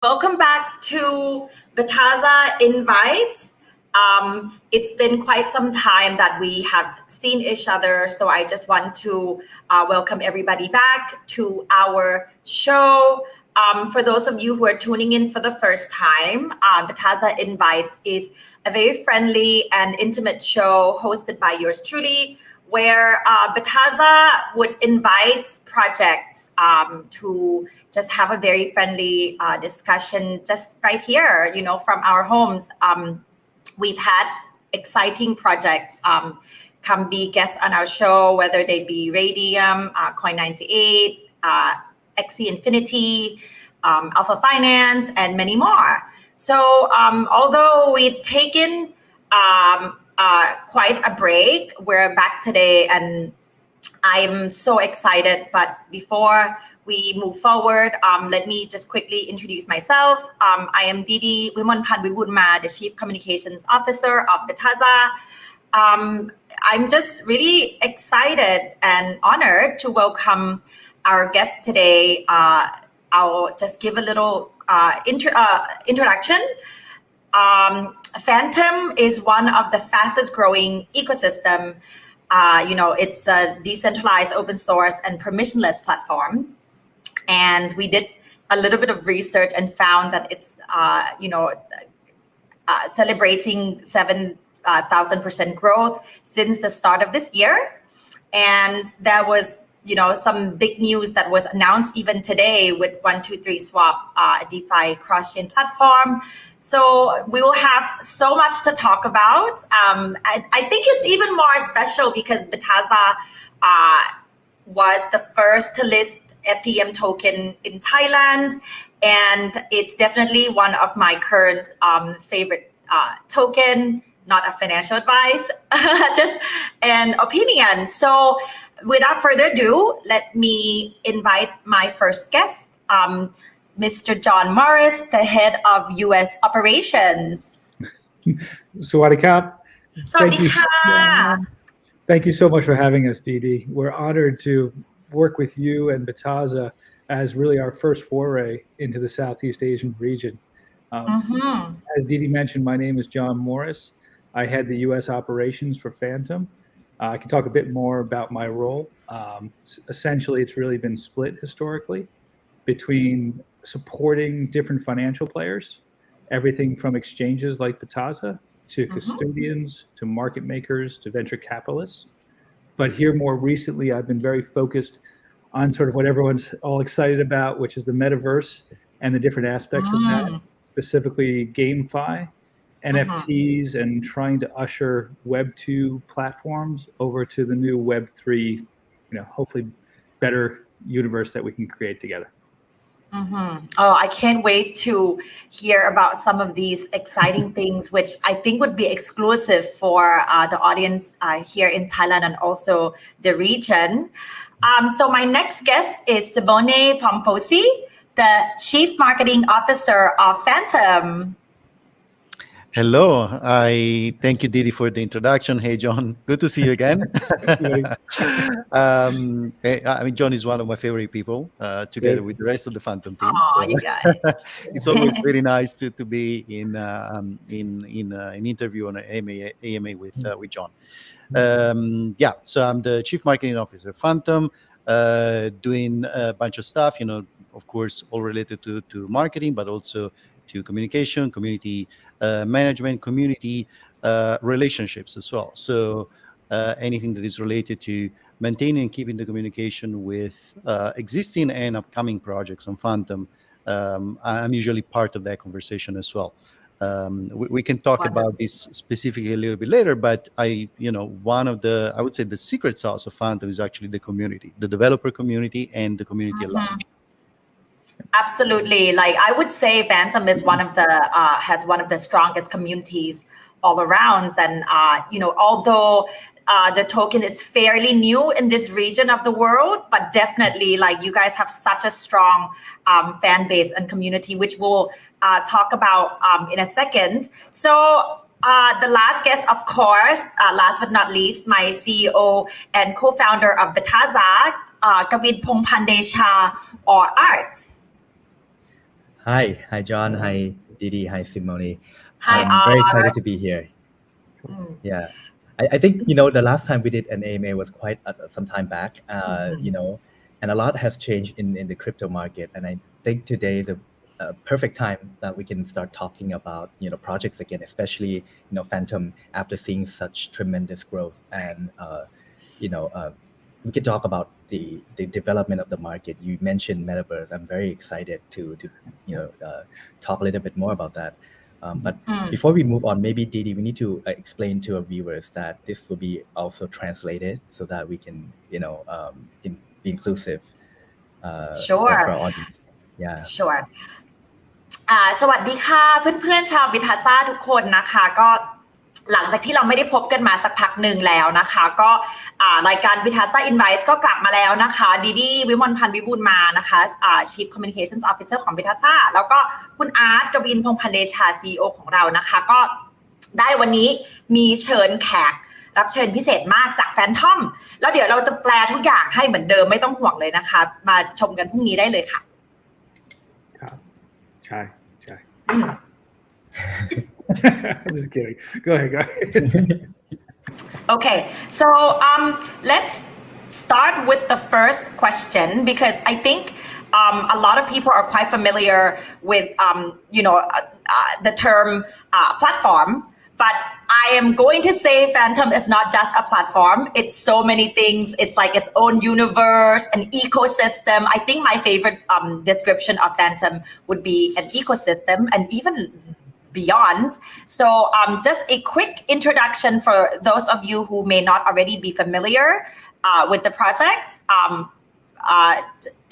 Welcome back to Bitazza Invites. It's been quite some time that we have seen each other, so I just want to welcome everybody back to our show. For those of you who are tuning in for the first time, Bitazza Invites is a very friendly and intimate show hosted by yours truly, where Bitazza would invite projects to just have a very friendly discussion just right here, from our homes. We've had exciting projects come be guests on our show, whether they be Radium, Coin98, XC Infinity, Alpha Finance, and many more. So although we've taken quite a break, we're back today and I'm so excited. But before we move forward, let me just quickly introduce myself. I am Didi Wimonpan Wibunma, the Chief Communications Officer of Bitazza. I'm just really excited and honored to welcome our guest today. I'll just give a little introduction. Fantom is one of the fastest growing ecosystem. It's a decentralized open source and permissionless platform. And we did a little bit of research and found that it's, celebrating 7,000% growth since the start of this year. And there was, some big news that was announced even today with 123Swap, a DeFi cross-chain platform. So we will have so much to talk about. I think it's even more special because Bitazza was the first to list FTM token in Thailand, and it's definitely one of my current favorite token. Not a financial advice, just an opinion. So without further ado, let me invite my first guest, Mr. John Morris, the head of U.S. operations. Sawadee Kap. Sawadee Kap. Thank you so much for having us, Didi. We're honored to work with you and Bitazza as really our first foray into the Southeast Asian region. As Didi mentioned, my name is John Morris. I head the U.S. operations for Fantom. I can talk a bit more about my role. Essentially, it's really been split historically between supporting different financial players, everything from exchanges like Bitazza to custodians, to market makers, to venture capitalists. But here more recently, I've been very focused on sort of what everyone's all excited about, which is the metaverse and the different aspects of that, specifically GameFi, NFTs, and trying to usher Web 2 platforms over to the new Web 3, hopefully better universe that we can create together. Oh, I can't wait to hear about some of these exciting things, which I think would be exclusive for the audience here in Thailand and also the region. So my next guest is Simone Pomposi, the Chief Marketing Officer of Fantom. Hello, I thank you, Didi, for the introduction. Hey, John, good to see you again. John is one of my favorite people, together with the rest of the Fantom team. Oh, you guys! It's always very nice to be in an interview on an AMA with John. So I'm the Chief Marketing Officer of Fantom, doing a bunch of stuff. Of course, all related to marketing, but also to communication, community management, community relationships as well. So anything that is related to maintaining and keeping the communication with existing and upcoming projects on Fantom, I'm usually part of that conversation as well. We can talk about this specifically a little bit later, but one of the, I would say, the secret sauce of Fantom is actually the community, the developer community and the community at large. Absolutely. I would say Fantom is has one of the strongest communities all around. And, although the token is fairly new in this region of the world, but definitely you guys have such a strong fan base and community, which we'll talk about in a second. So the last guest, of course, last but not least, my CEO and co-founder of Bitazza, Kavin Pongpandesha, or Art. Hi, John. Hi, Didi. Hi, Simone. Hi, I'm very excited to be here. Yeah, I think the last time we did an AMA was quite some time back. And a lot has changed in the crypto market. And I think today is a perfect time that we can start talking about projects again, especially Fantom after seeing such tremendous growth. And we could talk about the development of the market. You mentioned metaverse. I'm very excited to talk a little bit more about that. But before we move on, maybe Didi, we need to explain to our viewers that this will be also translated so that we can be inclusive Sure. for our audience. Yeah. Sure. สวัสดีค่ะเพื่อนๆชาวบิทัสซ่าทุกคนนะคะก็หลังจากที่เราไม่ได้พบกันมาสักพักหนึ่งแล้วนะคะก็รายการ Bitazza Invites ก็กลับมาแล้วนะคะดีดีวิมลพันธ์วิบูลย์มานะคะChief Communications Officer ของ Bitazza แล้วก็คุณอาร์ตกวินพงษ์พันธ์เดชา CEO ของเรานะคะก็ได้วันนี้มีเชิญแขกรับเชิญพิเศษมากจาก Fantom แล้วเดี๋ยวเราจะแปลทุกอย่างให้เหมือนเดิมไม่ต้องห่วงเลยนะคะมาชมกันพรุ่งนี้ได้เลยค่ะครับใช่I'm just kidding. Go ahead. Okay, so let's start with the first question because I think a lot of people are quite familiar with the term platform, but I am going to say Fantom is not just a platform. It's so many things. It's like its own universe, an ecosystem. I think my favorite description of Fantom would be an ecosystem and even beyond. So just a quick introduction for those of you who may not already be familiar with the project.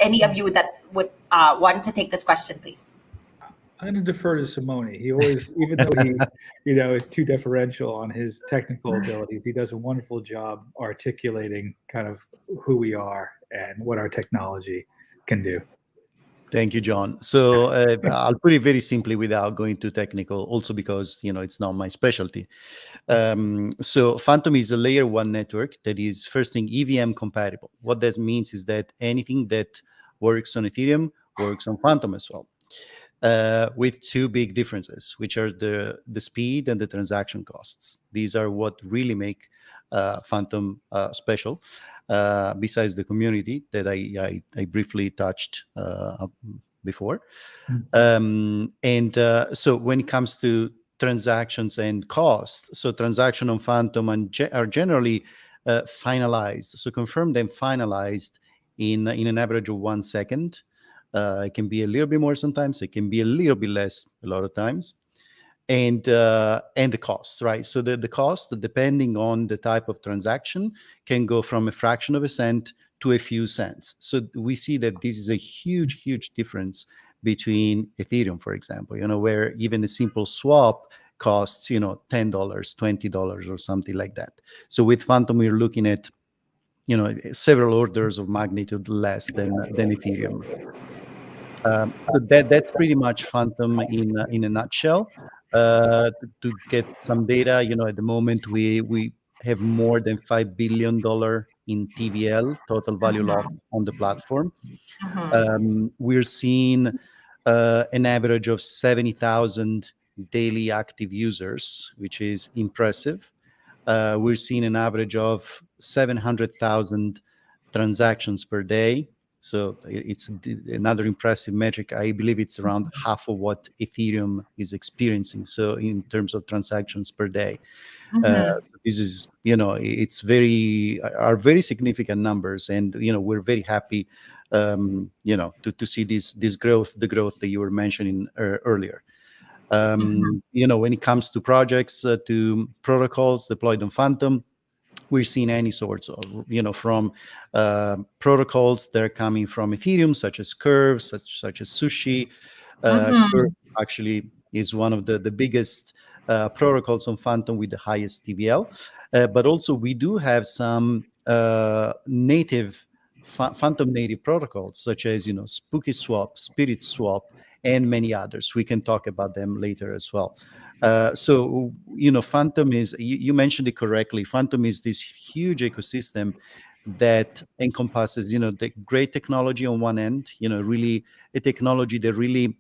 Any of you that would want to take this question, please. I'm going to defer to Simone. He always, even though he, is too deferential on his technical abilities, he does a wonderful job articulating kind of who we are and what our technology can do. Thank you, John. So I'll put it very simply without going too technical, also because, it's not my specialty. So Fantom is a layer 1 network that is first thing EVM compatible. What that means is that anything that works on Ethereum works on Fantom as well. With two big differences, which are the speed and the transaction costs. These are what really make Fantom special, besides the community that I briefly touched before. So when it comes to transactions and costs, so transaction on Fantom are generally finalized, so confirmed and finalized in an average of 1 second. It can be a little bit more sometimes. It can be a little bit less a lot of times. And the costs, right? So the cost, depending on the type of transaction, can go from a fraction of a cent to a few cents. So we see that this is a huge, huge difference between Ethereum, for example, where even a simple swap costs, $10, $20 or something like that. So with Fantom, we're looking at, several orders of magnitude less than Ethereum. So that's pretty much Fantom in a nutshell. To get some data, at the moment we have more than $5 billion in TVL, total value locked on the platform. We're seeing an average of 70,000 daily active users, which is impressive. We're seeing an average of 700,000 transactions per day. So it's another impressive metric. I believe it's around half of what Ethereum is experiencing. So in terms of transactions per day, this is, it's are very significant numbers, and we're very happy, to see this growth, the growth that you were mentioning earlier. When it comes to projects, to protocols deployed on Fantom, we're seeing any sorts of, from protocols that are coming from Ethereum, such as Curve, such as Sushi. Curve actually is one of the biggest protocols on Fantom with the highest TVL. But also we do have some native Fantom native protocols, such as, Spooky Swap, Spirit Swap, and many others. We can talk about them later as well. So, Fantom is, you mentioned it correctly, Fantom is this huge ecosystem that encompasses, the great technology on one end, really a technology that really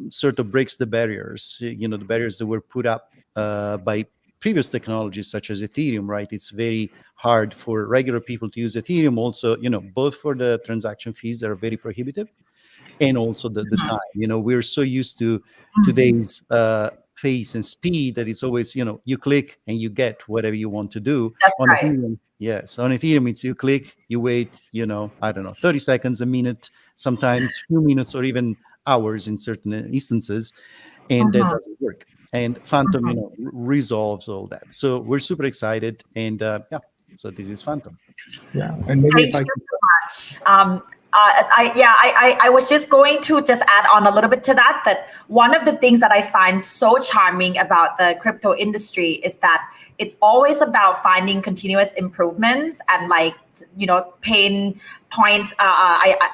sort of breaks the barriers, the barriers that were put up by previous technologies such as Ethereum, right? It's very hard for regular people to use Ethereum also, both for the transaction fees that are very prohibitive and also the time. We're so used to today's pace and speed that it's always, you click and you get whatever you want to do. That's on right. Ethereum, yes, on Ethereum, it's you click, you wait, I don't know, 30 seconds, a minute, sometimes few minutes or even hours in certain instances, and that doesn't work. And Fantom, resolves all that. So we're super excited, and so this is Fantom. Yeah, and maybe Thank if I you could, so much. I was just going to just add on a little bit to that one of the things that I find so charming about the crypto industry is that it's always about finding continuous improvements and pain point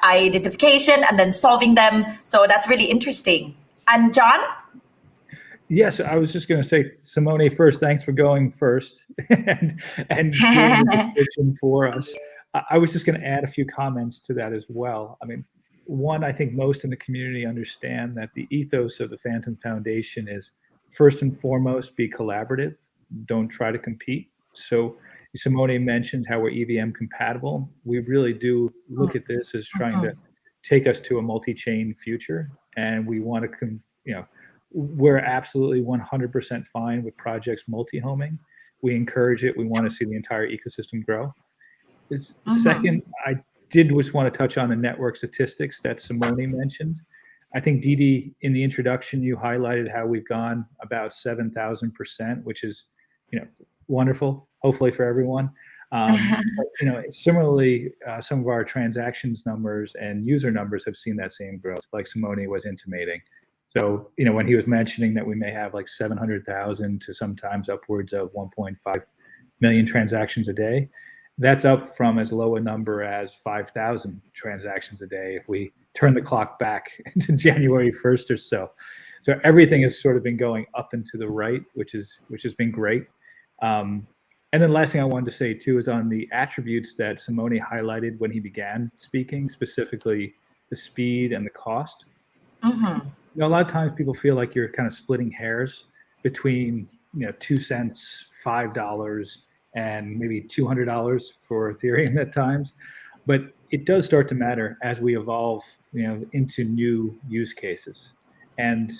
identification and then solving them. So that's really interesting. And John? yes, I was just going to say, Simone, first, thanks for going first and doing the description for us. I was just going to add a few comments to that as well. I mean, one, I think most in the community understand that the ethos of the Fantom Foundation is first and foremost, be collaborative. Don't try to compete. So Simone mentioned how we're EVM compatible. We really do look at this as trying to take us to a multi-chain future. And we want to, we're absolutely 100% fine with projects multi-homing. We encourage it. We want to see the entire ecosystem grow. Second, I did just want to touch on the network statistics that Simone mentioned. I think Didi, in the introduction, you highlighted how we've gone about 7,000%, which is, wonderful, hopefully for everyone. But, similarly, some of our transactions numbers and user numbers have seen that same growth, like Simone was intimating. So, when he was mentioning that we may have like 700,000 to sometimes upwards of 1.5 million transactions a day, that's up from as low a number as 5,000 transactions a day if we turn the clock back to January 1st or so. So everything has sort of been going up and to the right, which has been great. And then last thing I wanted to say too is on the attributes that Simone highlighted when he began speaking, specifically the speed and the cost. A lot of times people feel like you're kind of splitting hairs between 2 cents, $5, and maybe $200 for Ethereum at times. But it does start to matter as we evolve, into new use cases. And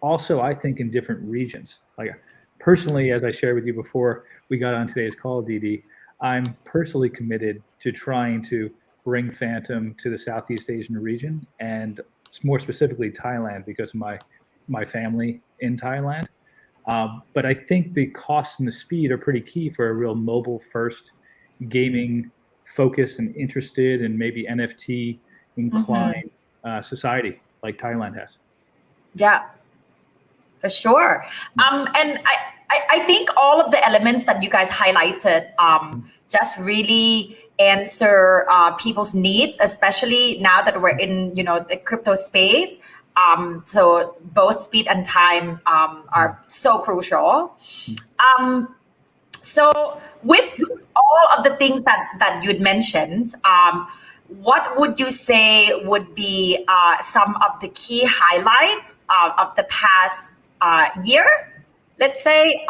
also, I think in different regions. Like personally, as I shared with you before we got on today's call, Didi, I'm personally committed to trying to bring Fantom to the Southeast Asian region, and more specifically Thailand, because of my family in Thailand. But I think the cost and the speed are pretty key for a real mobile-first, gaming-focused and interested and maybe NFT-inclined society like Thailand has. Yeah, for sure. And I think all of the elements that you guys highlighted just really answer people's needs, especially now that we're in the crypto space. So both speed and time are so crucial. So with all of the things that you'd mentioned, what would you say would be some of the key highlights of the past year? Let's say,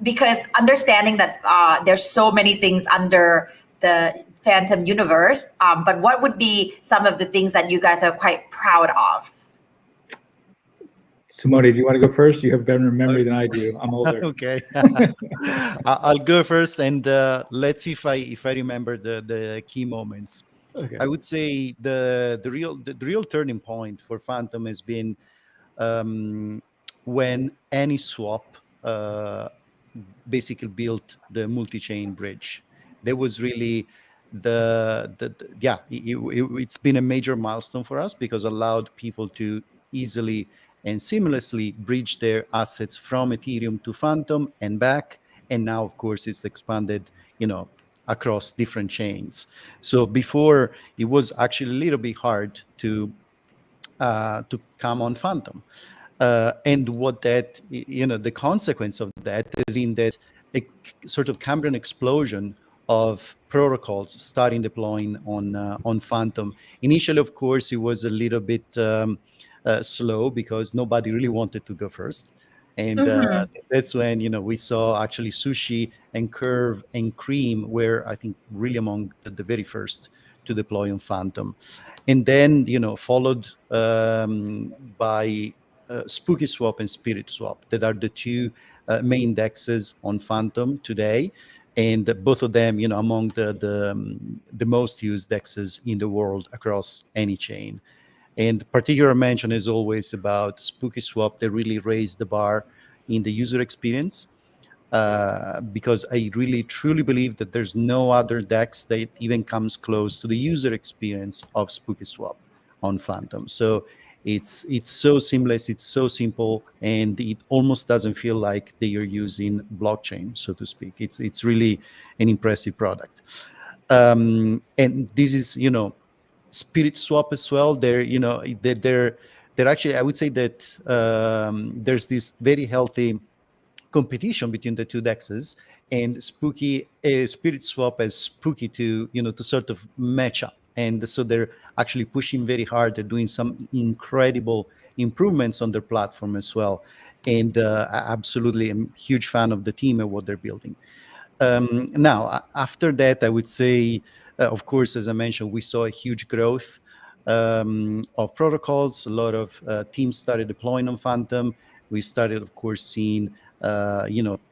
because understanding that there's so many things under the Fantom universe, but what would be some of the things that you guys are quite proud of? Simone, do you want to go first? You have better memory than I do. I'm older. Okay, I'll go first, and let's see if I remember the key moments. Okay. I would say the real turning point for Fantom has been when AnySwap basically built the multi-chain bridge. There was really it's been a major milestone for us because it allowed people to easily and seamlessly bridge their assets from Ethereum to Fantom and back. And now, of course, it's expanded, across different chains. So before, it was actually a little bit hard to come on Fantom. And what that, the consequence of that has been that a sort of Cambrian explosion of protocols starting deploying on Fantom. Initially, of course, it was a little bit slow because nobody really wanted to go first. And that's when, we saw actually Sushi and Curve and Cream were, I think, really among the very first to deploy on Fantom. And then, followed by SpookySwap and SpiritSwap, that are the two main DEXs on Fantom today. And both of them, among the most used DEXs in the world across any chain. And particular mention is always about SpookySwap. They really raised the bar in the user experience because I really truly believe that there's no other DEX that even comes close to the user experience of SpookySwap on Fantom. So it's so seamless, it's so simple, and it almost doesn't feel like they are using blockchain, so to speak. It's really an impressive product. And this is, SpiritSwap as well. They're actually, I would say that there's this very healthy competition between the two DEXs, and SpiritSwap as Spooky to sort of match up. And so they're actually pushing very hard. They're doing some incredible improvements on their platform as well. And absolutely, I'm a huge fan of the team and what they're building. Now, after that, I would say, of course, as I mentioned, we saw a huge growth of protocols. A lot of teams started deploying on Fantom. We started, of course, seeing,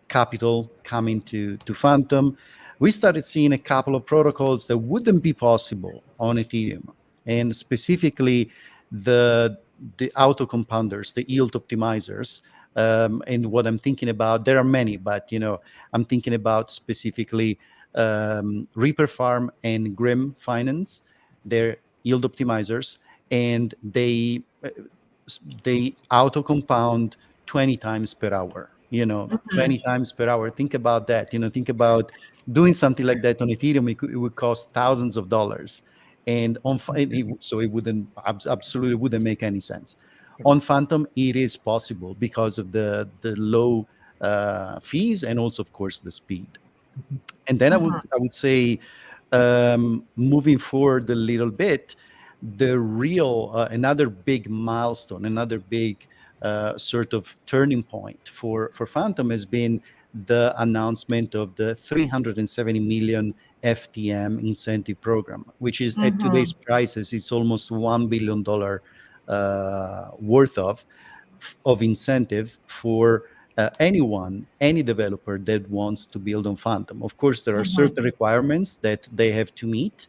capital coming to Fantom. We started seeing a couple of protocols that wouldn't be possible on Ethereum, and specifically the auto compounders, the yield optimizers. And what I'm thinking about, there are many, but I'm thinking about specifically Reaper Farm and Grim Finance. They're yield optimizers, and they auto compound 20 times per hour. 20 times per hour. Think about that. Think about doing something like that on Ethereum. It would cost thousands of dollars, and so it wouldn't absolutely wouldn't make any sense. On Fantom, it is possible because of the low fees and also, of course, the speed. And then I would say, moving forward a little bit, the real another big milestone, another big sort of turning point for Fantom has been the announcement of the 370 million FTM incentive program, which is at today's prices, it's almost $1 billion worth of incentive for any developer that wants to build on Fantom. Of course, there are certain requirements that they have to meet,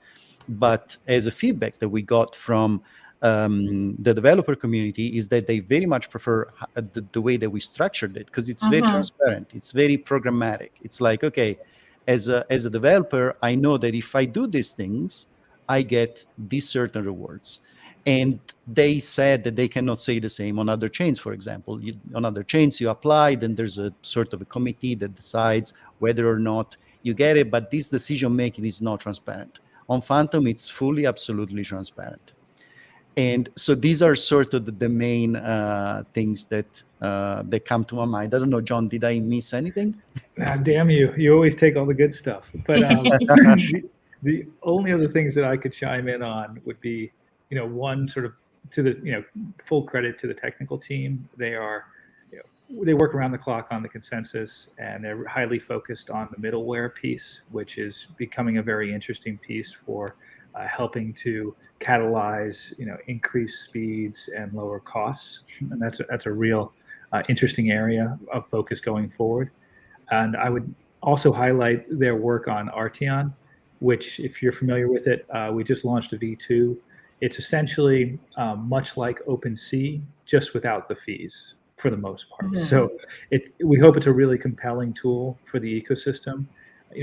but as a feedback that we got from the developer community is that they very much prefer the way that we structured it, because it's very transparent, it's very programmatic. It's like, okay, as a developer, I know that if I do these things, I get these certain rewards. And they said that they cannot say the same on other chains. For example, on other chains, you apply, then there's a sort of a committee that decides whether or not you get it, but this decision making is not transparent. On Fantom, it's fully, absolutely transparent. And so these are sort of the main things that come to my mind. I don't know, John, did I miss anything? Damn you. You always take all the good stuff. But the only other things that I could chime in on would be, one sort of to the, full credit to the technical team. They are, they work around the clock on the consensus, and they're highly focused on the middleware piece, which is becoming a very interesting piece for helping to catalyze, increased speeds and lower costs. And that's a real interesting area of focus going forward. And I would also highlight their work on Arteon, which, if you're familiar with it, we just launched a V2. It's essentially much like OpenSea, just without the fees for the most part. Mm-hmm. So we hope it's a really compelling tool for the ecosystem.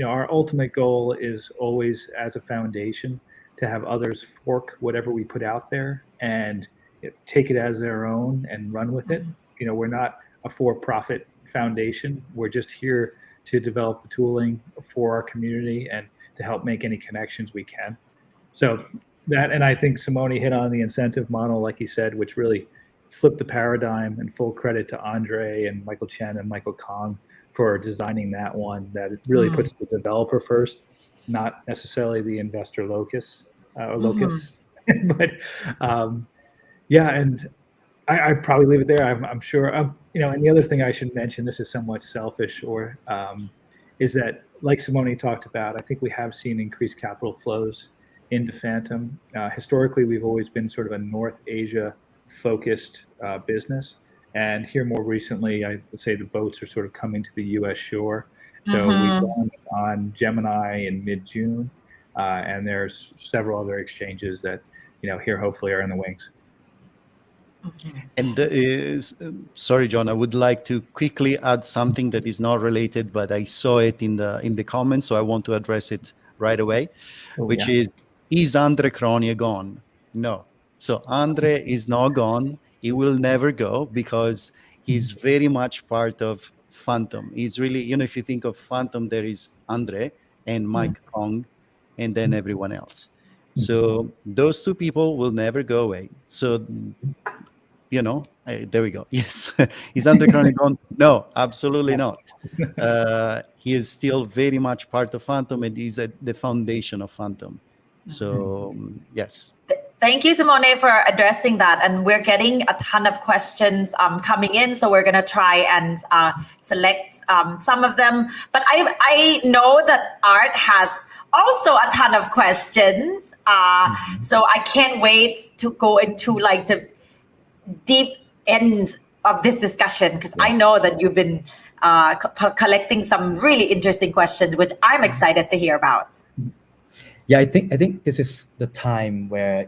Our ultimate goal is always, as a foundation, to have others fork whatever we put out there and take it as their own and run with it. We're not a for-profit foundation. We're just here to develop the tooling for our community and to help make any connections we can. So that, and I think Simone hit on the incentive model, like he said, which really flipped the paradigm, and full credit to Andre and Michael Chen and Michael Kong for designing that one, that it really puts the developer first, not necessarily the investor locus. But yeah, and I'd probably leave it there. I'm sure. And the other thing I should mention, this is somewhat selfish, or is that, like Simone talked about, I think we have seen increased capital flows into Fantom. Historically, we've always been sort of a North Asia focused business, and here more recently, I would say the boats are sort of coming to the U.S. shore. So we launched on Gemini in mid-June, and there's several other exchanges that here hopefully are in the wings. And sorry, John, I would like to quickly add something that is not related, but I saw it in the comments, so I want to address it right away, which is Andre Kronia gone? No. So Andre is not gone. He will never go because he's very much part of Fantom. He's really, if you think of Fantom, there is Andre and Mike Kong, and then everyone else. So those two people will never go away. So, there we go. Yes. Is Andre Kronia gone? No, absolutely not. He is still very much part of Fantom, and he's at the foundation of Fantom. So, yes. Thank you, Simone, for addressing that. And we're getting a ton of questions coming in, so we're going to try and select some of them. But I know that Art has also a ton of questions. So I can't wait to go into like the deep ends of this discussion, because I know that you've been collecting some really interesting questions, which I'm excited to hear about. Yeah, I think this is the time where,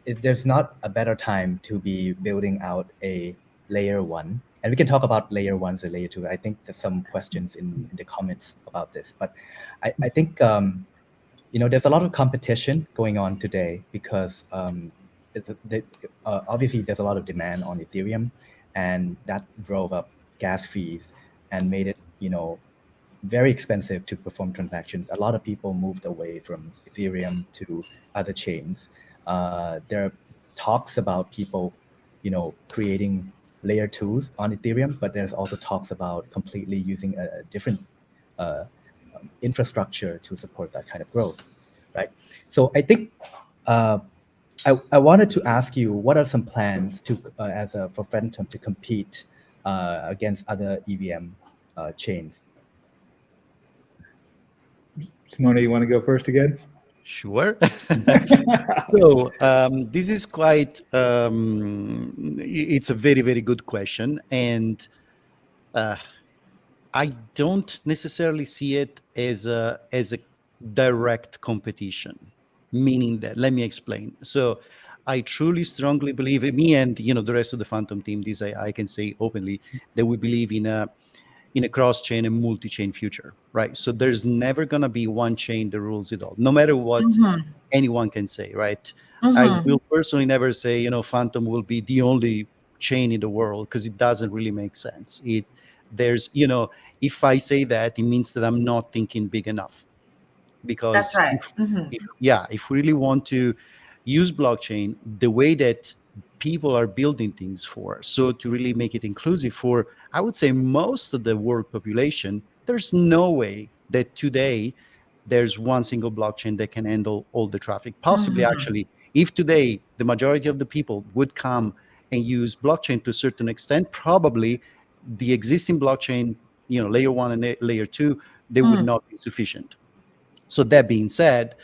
there's not a better time to be building out a layer one. And we can talk about layer ones and layer two. I think there's some questions in the comments about this. But I think, there's a lot of competition going on today because obviously there's a lot of demand on Ethereum, and that drove up gas fees and made it, very expensive to perform transactions. A lot of people moved away from Ethereum to other chains. There are talks about people, creating layer twos on Ethereum, but there's also talks about completely using a different infrastructure to support that kind of growth, right? So I think I wanted to ask you, what are some plans to for Fantom to compete against other EVM chains? Simone, you want to go first again? Sure. So this is quite, it's a very, very good question. And I don't necessarily see it as a direct competition, meaning that, let me explain. So I truly strongly believe, me and the rest of the Fantom team, this I can say openly, that we believe in a cross-chain and multi-chain future, right? So there's never going to be one chain that rules it all, no matter what anyone can say, right? I will personally never say, Fantom will be the only chain in the world, because it doesn't really make sense. There's, if I say that, it means that I'm not thinking big enough. Because that's right. If we really want to use blockchain the way that people are building things for, so to really make it inclusive for, I would say, most of the world population, there's no way that today there's one single blockchain that can handle all the traffic. Possibly, actually, if today the majority of the people would come and use blockchain to a certain extent, probably the existing blockchain, layer one and layer two, they would not be sufficient. So that being said,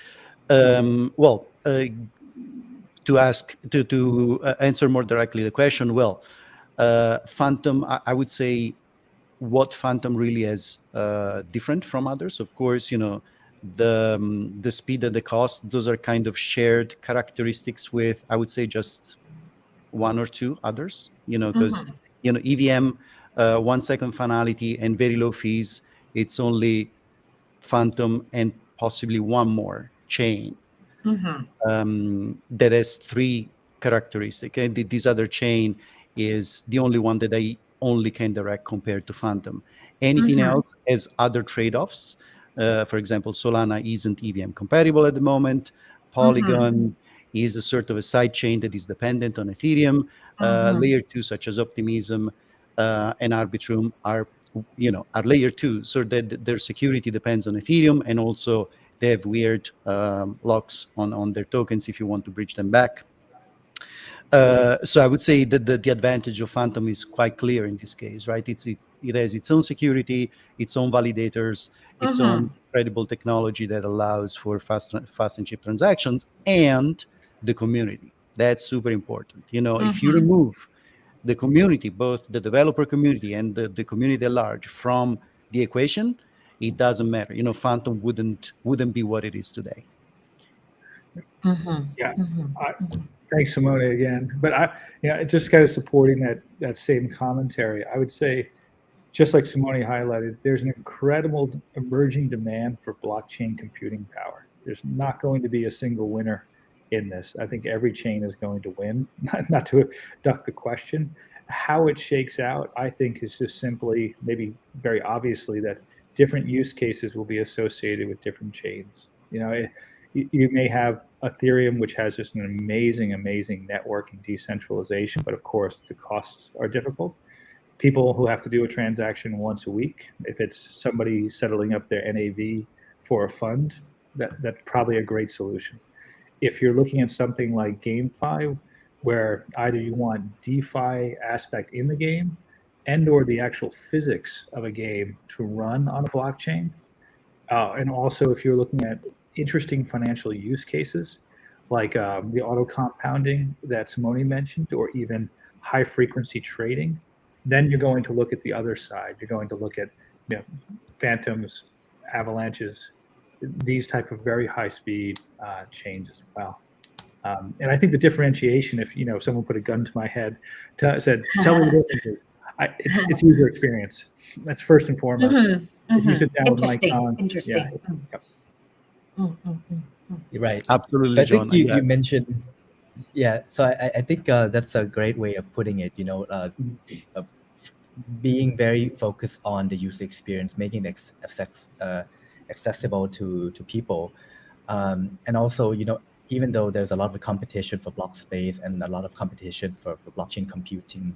to answer more directly the question, Fantom, I would say what Fantom really is different from others. Of course, the speed and the cost, those are kind of shared characteristics with, I would say, just one or two others, because, EVM, 1 second finality and very low fees, it's only Fantom and possibly one more chain that has three characteristics. And this other chain is the only one that I only can direct compared to Fantom. Anything else has other trade-offs. For example, Solana isn't EVM compatible at the moment. Polygon is a sort of a side chain that is dependent on Ethereum. Layer two, such as Optimism and Arbitrum, are layer two, so that their security depends on Ethereum, and also they have weird locks on their tokens if you want to bridge them back. So I would say that the advantage of Fantom is quite clear in this case, right? It has its own security, its own validators, its own credible technology that allows for fast and cheap transactions, and the community. That's super important. If you remove the community, both the developer community and the community at large from the equation, it doesn't matter. Fantom wouldn't be what it is today. Yeah. Thanks, Simone, again. But just kind of supporting that same commentary, I would say, just like Simone highlighted, there's an incredible emerging demand for blockchain computing power. There's not going to be a single winner in this. I think every chain is going to win. Not to duck the question. How it shakes out, I think, is just simply, maybe very obviously, that different use cases will be associated with different chains. You may have Ethereum, which has just an amazing networking decentralization, but of course the costs are difficult. People who have to do a transaction once a week, if it's somebody settling up their NAV for a fund, that's probably a great solution. If you're looking at something like GameFi, where either you want DeFi aspect in the game and or the actual physics of a game to run on a blockchain, and also if you're looking at interesting financial use cases like the auto compounding that Simone mentioned, or even high frequency trading, then you're going to look at the other side. You're going to look at Fantoms, avalanches, these type of very high speed chains as well. And I think the differentiation, if someone put a gun to my head, said, "Tell me the differences," it's user experience. That's first and foremost. If you sit down with Mike Kong, interesting. You're right. Absolutely, so I think John. you mentioned, so I think that's a great way of putting it, being very focused on the user experience, making it accessible to people. And also, even though there's a lot of competition for block space and a lot of competition for blockchain computing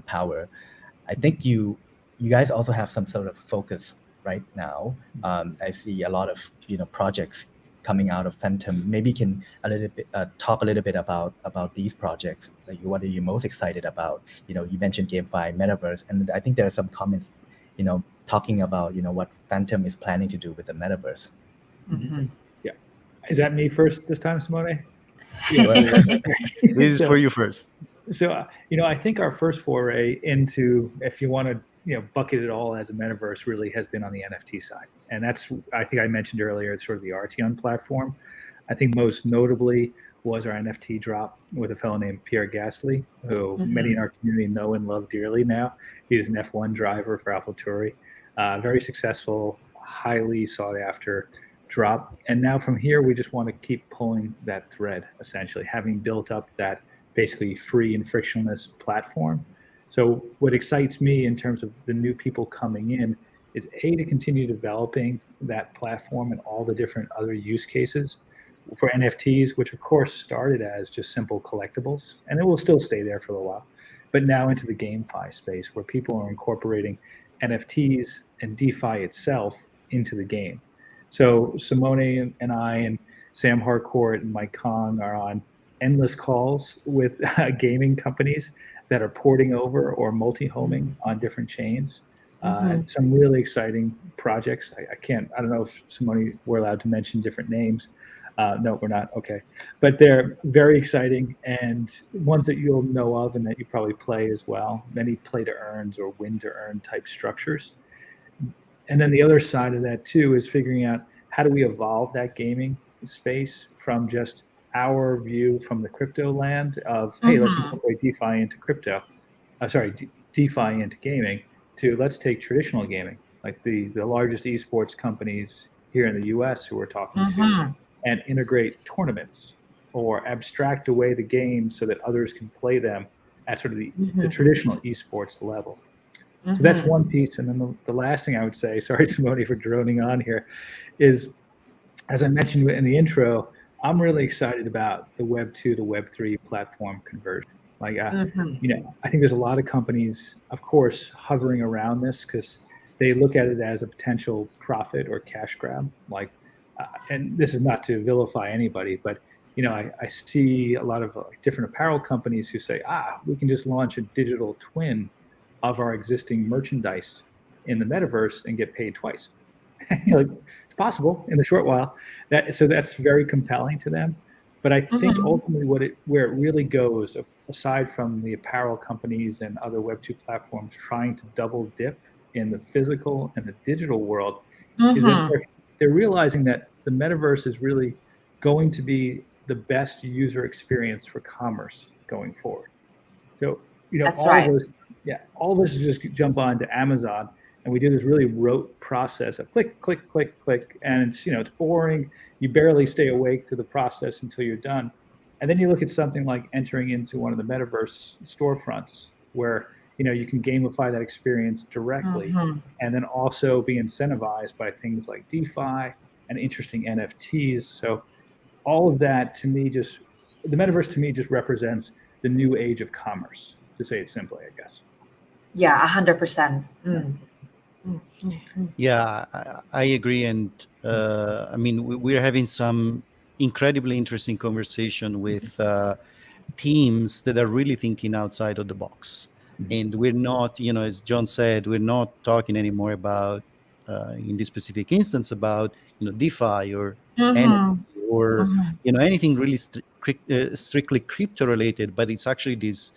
power, I think you guys also have some sort of focus right now. I see a lot of projects coming out of Fantom. Maybe you can talk a little bit about these projects. Like, what are you most excited about? You mentioned GameFi, Metaverse, and I think there are some comments, talking about what Fantom is planning to do with the Metaverse. Yeah, is that me first this time, Simone? This is for you first. So I think our first foray into, if you want to bucket it all as a metaverse, really has been on the NFT side. And that's, I think I mentioned earlier, it's sort of the Arteon platform. I think most notably was our NFT drop with a fellow named Pierre Gasly, who many in our community know and love dearly now. He's an F1 driver for AlphaTauri. Very successful, highly sought after drop. And now from here, we just want to keep pulling that thread, essentially, having built up that basically free and frictionless platform. So what excites me in terms of the new people coming in is to continue developing that platform and all the different other use cases for NFTs, which of course started as just simple collectibles, and it will still stay there for a while, but now into the GameFi space where people are incorporating NFTs and DeFi itself into the game. So Simone and I and Sam Harcourt and Mike Kong are on endless calls with gaming companies that are porting over or multi-homing on different chains. Some really exciting projects. I don't know if Simone, we're allowed to mention different names. No, we're not. Okay. But they're very exciting and ones that you'll know of and that you probably play as well. Many play to earns or win to earn type structures. And then the other side of that too is figuring out how do we evolve that gaming space from just our view from the crypto land of, hey, let's incorporate DeFi into crypto. DeFi into gaming, to let's take traditional gaming, like the largest esports companies here in the US who we're talking to, and integrate tournaments or abstract away the game so that others can play them at sort of the traditional esports level. So that's one piece. And then the last thing I would say, sorry, Simone, for droning on here, is, as I mentioned in the intro, I'm really excited about the Web 2 to Web 3 platform conversion. Like, I think there's a lot of companies, of course, hovering around this because they look at it as a potential profit or cash grab. Like, and this is not to vilify anybody, but I see a lot of different apparel companies who say, we can just launch a digital twin of our existing merchandise in the metaverse and get paid twice. Like, it's possible in the short while. So that's very compelling to them. But I think ultimately where it really goes, aside from the apparel companies and other Web2 platforms trying to double dip in the physical and the digital world, is that they're realizing that the metaverse is really going to be the best user experience for commerce going forward. So, That's all right. of us, all of us just jump onto Amazon and we do this really rote process of click, click, click, click, and it's, it's boring. You barely stay awake through the process until you're done. And then you look at something like entering into one of the metaverse storefronts where, you can gamify that experience directly and then also be incentivized by things like DeFi and interesting NFTs. So all of that to me the metaverse to me just represents the new age of commerce, to say it simply, I guess. Yeah, 100%. Yeah, I agree. And we're having some incredibly interesting conversation with teams that are really thinking outside of the box. And we're not, as John said, we're not talking anymore about, in this specific instance, about, DeFi or NFT or, anything really strictly crypto related, but it's actually these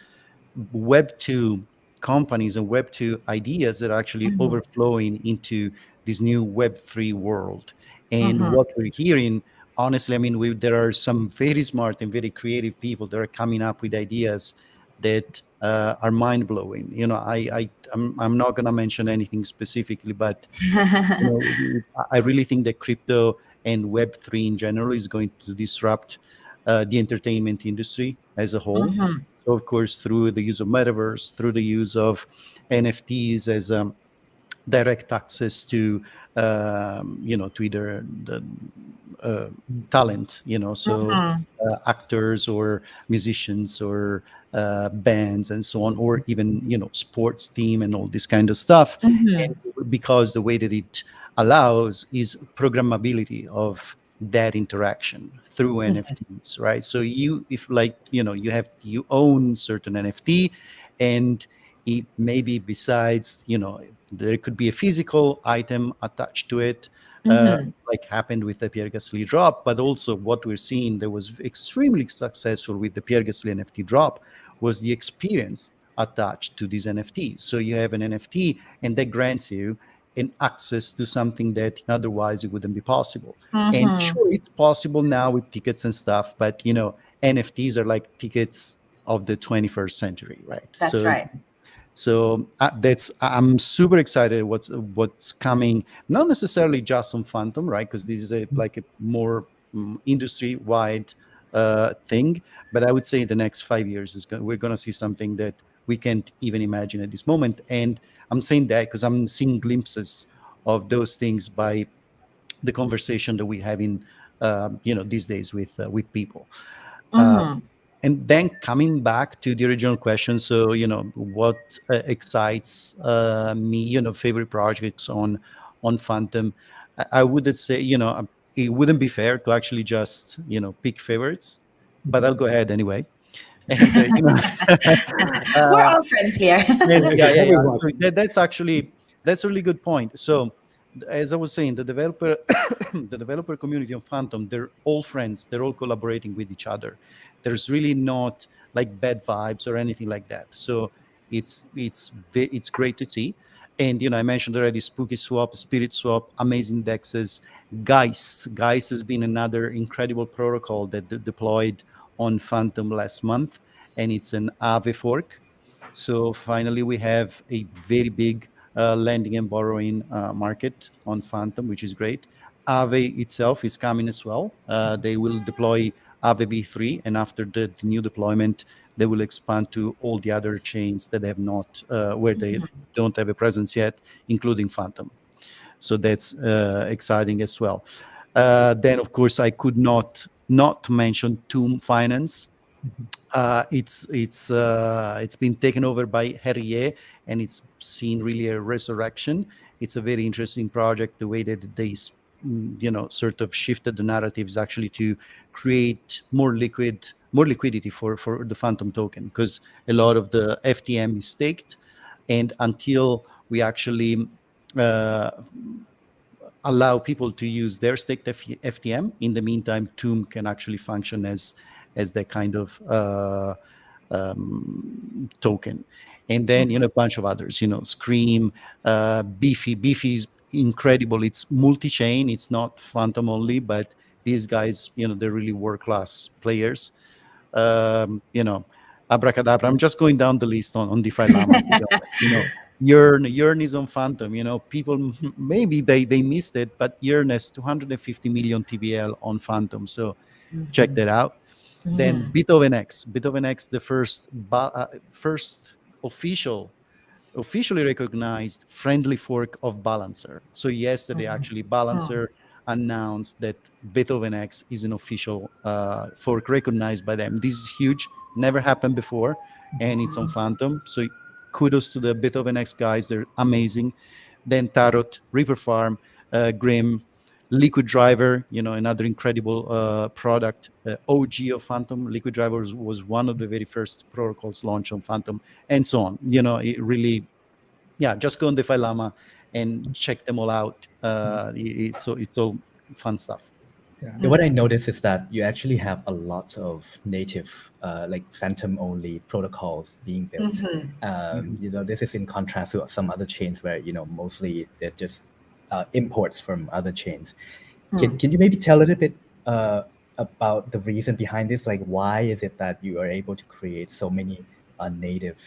Web2 companies and Web2 ideas that are actually overflowing into this new Web3 world. And what we're hearing, honestly, there are some very smart and very creative people that are coming up with ideas that are mind-blowing. I'm not going to mention anything specifically, but I really think that crypto and Web3 in general is going to disrupt the entertainment industry as a whole. So, of course, through the use of metaverse, through the use of NFTs as direct access to, to either the talent, actors or musicians or bands and so on, or even, sports team and all this kind of stuff. And because the way that it allows is programmability of that interaction through NFTs, right? So you own certain NFT, and it maybe besides, there could be a physical item attached to it, like happened with the Pierre Gasly drop, but also what we're seeing that was extremely successful with the Pierre Gasly NFT drop was the experience attached to these NFTs. So you have an NFT, and that grants you an access to something that otherwise it wouldn't be possible. And sure, it's possible now with tickets and stuff, but NFTs are like tickets of the 21st century, right? That's right. So I'm super excited what's coming, not necessarily just on Fantom, right? Because this is a more industry-wide thing, but I would say the next 5 years we're going to see something that we can't even imagine at this moment. And I'm saying that because I'm seeing glimpses of those things by the conversation that we're having, these days with people. And then coming back to the original question, so what excites me, favorite projects on Fantom, I would say it wouldn't be fair to actually just pick favorites, but I'll go ahead anyway. And, we're all friends here. So that's a really good point. So as I was saying, the developer community on Fantom, they're all friends. They're all collaborating with each other. There's really not like bad vibes or anything like that. So it's great to see. And I mentioned already Spooky Swap, Spirit Swap, amazing dexes. Geist has been another incredible protocol that deployed on Fantom last month, and it's an Aave fork. So finally, we have a very big lending and borrowing market on Fantom, which is great. Aave itself is coming as well. They will deploy Aave v3, and after the new deployment, they will expand to all the other chains that have not, where they don't have a presence yet, including Fantom. So that's exciting as well. Then, of course, I could not mention Tomb Finance. It's been taken over by Herrier, and it's seen really a resurrection. It's a very interesting project, the way that they sort of shifted the narrative is actually to create more liquidity for the Fantom token, because a lot of the FTM is staked, and until we actually allow people to use their staked FTM, in the meantime, Tomb can actually function as that kind of token. And then a bunch of others, Scream, Beefy is incredible. It's multi-chain. It's not Fantom only, but these guys, they're really world-class players. Abracadabra. I'm just going down the list on DeFi Llama. Yearn is on Fantom. People maybe they missed it, but Yearn has 250 million TVL on Fantom. So check that out. Then Bitov X, the first officially recognized friendly fork of Balancer. So yesterday, actually, Balancer announced that Bitov X is an official fork recognized by them. This is huge, never happened before, and it's on Fantom. So kudos to the Bitov X guys, they're amazing. Then Tarot, Reaper Farm, Grim, Liquid Driver, another incredible product. OG of Fantom, Liquid Driver was one of the very first protocols launched on Fantom, and so on. It really, just go on DeFi Llama and check them all out. It's all fun stuff. Yeah, what I noticed is that you actually have a lot of native, like Fantom only protocols being built. This is in contrast to some other chains where, mostly they're just imports from other chains. Can you maybe tell a little bit about the reason behind this? Like, why is it that you are able to create so many native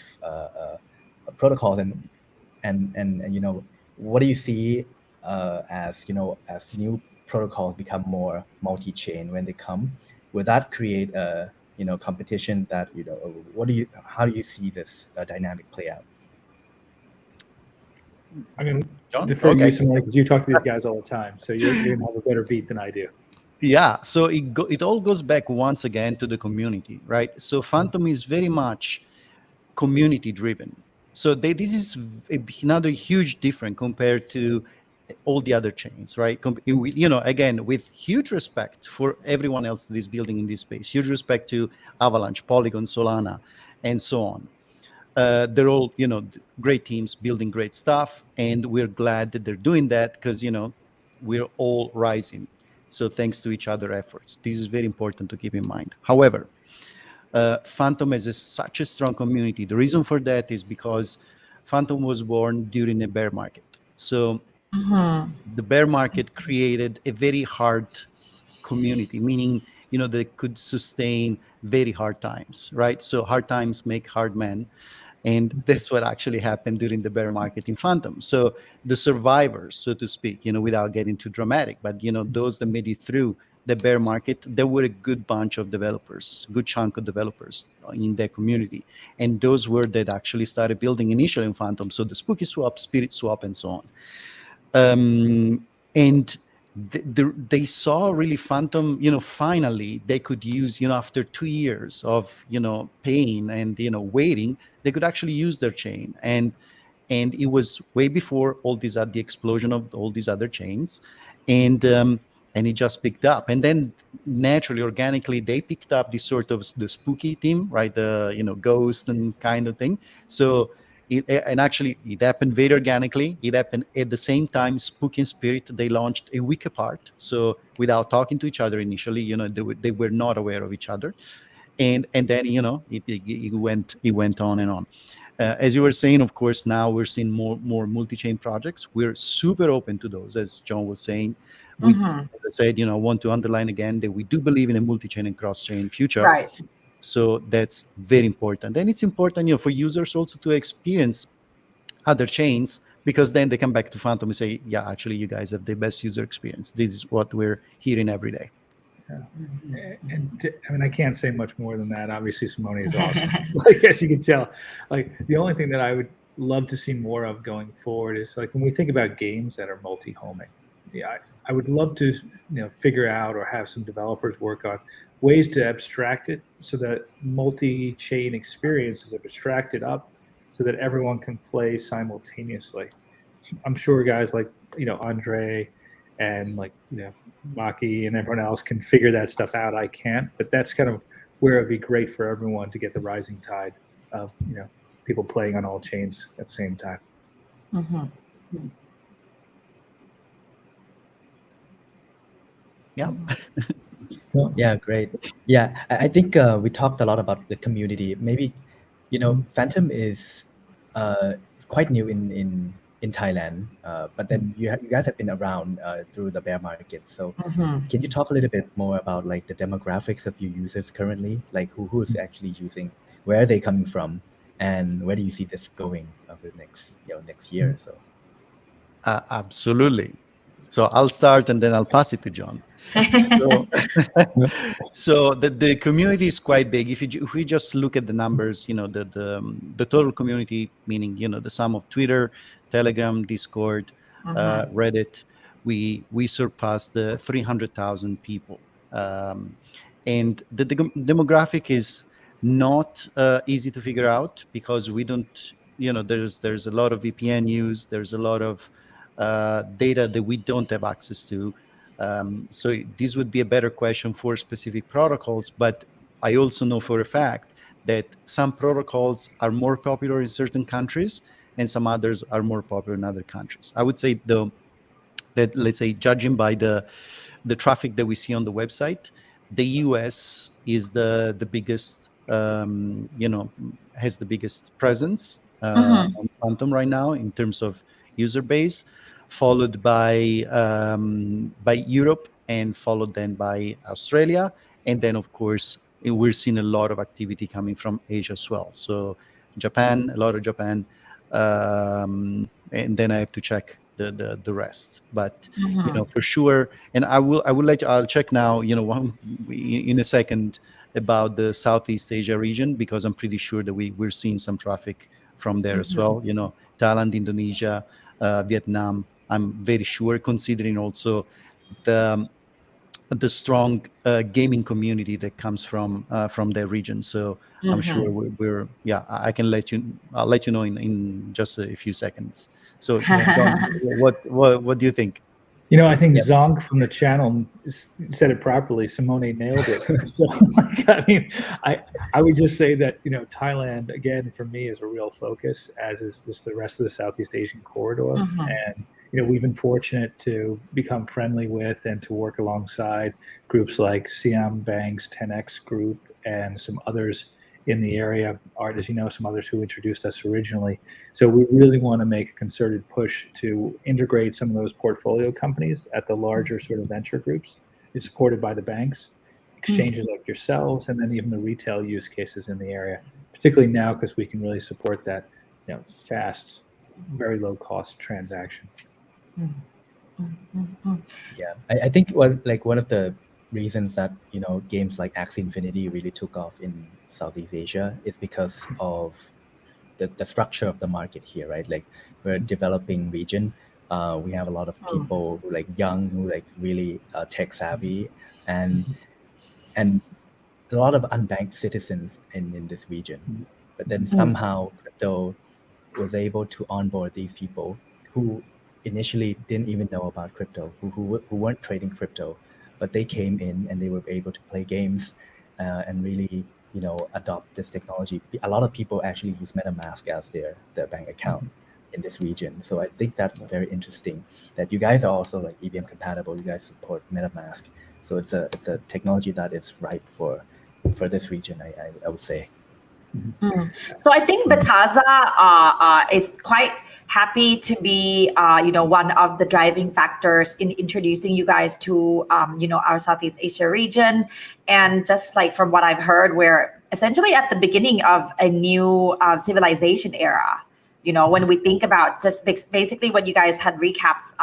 protocols, and what do you see as new protocols become more multi-chain when they come? Will that create a competition that how do you see this dynamic play out? I mean, John? defer to you, Simone, because you talk to these guys all the time, so you're going to have a better beat than I do. Yeah, so it all goes back once again to the community, right? So Fantom is very much community driven. So this is another huge difference compared to all the other chains, right? Again, with huge respect for everyone else that is building in this space, huge respect to Avalanche, Polygon, Solana, and so on. They're all, great teams building great stuff, and we're glad that they're doing that because, we're all rising. So thanks to each other efforts. This is very important to keep in mind. However, Fantom has such a strong community. The reason for that is because Fantom was born during a bear market. So the bear market created a very hard community, meaning, they could sustain very hard times, right? So hard times make hard men. And that's what actually happened during the bear market in Fantom. So the survivors, so to speak, without getting too dramatic, but, those that made it through the bear market, there were a good bunch of developers, good chunk of developers in that community. And those were that actually started building initially in Fantom. So the Spooky Swap, Spirit Swap, and so on. And they saw really Fantom, finally they could use, after 2 years of, pain and, waiting, they could actually use their chain. And it was way before the explosion of all these other chains. And it just picked up. And then naturally, organically, they picked up this sort of the spooky theme, right? The, ghost and kind of thing. So it happened very organically. It happened at the same time. Spooky and Spirit, they launched a week apart. So without talking to each other initially, they were not aware of each other. And then, it went on and on. As you were saying, of course, now we're seeing more multi-chain projects. We're super open to those, as John was saying. As I said, I want to underline again that we do believe in a multi-chain and cross-chain future. Right. So that's very important. And it's important, for users also to experience other chains, because then they come back to Fantom and say, yeah, actually, you guys have the best user experience. This is what we're hearing every day. Yeah. And I can't say much more than that. Obviously, Simone is awesome. Like, as you can tell, like, the only thing that I would love to see more of going forward is, like, when we think about games that are multi-homing, I would love to, figure out or have some developers work on ways to abstract it so that multi-chain experiences are abstracted up so that everyone can play simultaneously. I'm sure guys like, Andre and like, Maki and everyone else can figure that stuff out. I can't, but that's kind of where it'd be great for everyone to get the rising tide of, people playing on all chains at the same time. Yeah. Yeah, great. Yeah, I think we talked a lot about the community. Maybe, Fantom is quite new in Thailand, but then you guys have been around through the bear market. So can you talk a little bit more about like the demographics of your users currently? Like who's actually using, where are they coming from, and where do you see this going over the next year or so? Absolutely. So I'll start and then I'll pass it to John. So the community is quite big. If we just look at the numbers, the total community, meaning the sum of Twitter, Telegram, Discord, Reddit, we surpassed the 300,000 people, and the demographic is not easy to figure out because we don't, there's a lot of VPN use, there's a lot of data that we don't have access to. So this would be a better question for specific protocols, but I also know for a fact that some protocols are more popular in certain countries and some others are more popular in other countries. I would say though that, let's say, judging by the traffic that we see on the website, the US is the biggest, has the biggest presence on Fantom right now in terms of user base, followed by Europe, and followed then by Australia, and then of course we're seeing a lot of activity coming from Asia as well. So Japan, a lot of Japan, and then I have to check the rest. But for sure, and I'll check now. In a second about the Southeast Asia region, because I'm pretty sure that we're seeing some traffic from there as well. Thailand, Indonesia, Vietnam. I'm very sure, considering also the strong gaming community that comes from their region. So I'm sure we're I can I'll let you know in just a few seconds. So John, what do you think? I think Zong from the channel said it properly. Simone nailed it. So, I would just say that, Thailand, again, for me, is a real focus, as is just the rest of the Southeast Asian corridor. And, we've been fortunate to become friendly with and to work alongside groups like Siam Bank's 10X group and some others in the area, Art, as some others who introduced us originally. So we really want to make a concerted push to integrate some of those portfolio companies at the larger sort of venture groups. It's supported by the banks, exchanges like yourselves, and then even the retail use cases in the area, particularly now because we can really support that, fast, very low cost transaction. Yeah, I think one of the reasons that games like Axie Infinity really took off in Southeast Asia is because of the structure of the market here, right? Like, we're a developing region. We have a lot of people who young, who really tech savvy, and a lot of unbanked citizens in this region. But then somehow crypto was able to onboard these people who initially didn't even know about crypto, who weren't trading crypto, but they came in and they were able to play games and really adopt this technology. A lot of people actually use MetaMask as their bank account in this region. So I think that's very interesting that you guys are also EVM compatible. You guys support MetaMask, so it's a technology that is ripe for this region. I would say. So I think Bitazza is quite happy to be, one of the driving factors in introducing you guys to, our Southeast Asia region. And just from what I've heard, we're essentially at the beginning of a new civilization era. When we think about just basically what you guys had recapped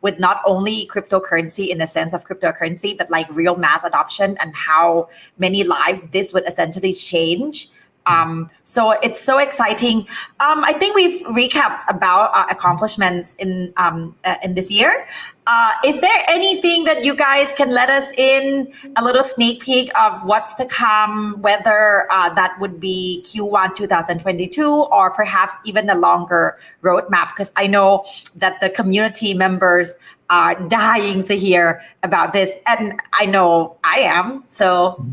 with not only cryptocurrency in the sense of cryptocurrency, but real mass adoption and how many lives this would essentially change. So it's so exciting. I think we've recapped about accomplishments in this year. Is there anything that you guys can let us in a little sneak peek of what's to come, whether that would be Q1 2022 or perhaps even a longer roadmap? Because I know that the community members are dying to hear about this, and I know I am. So.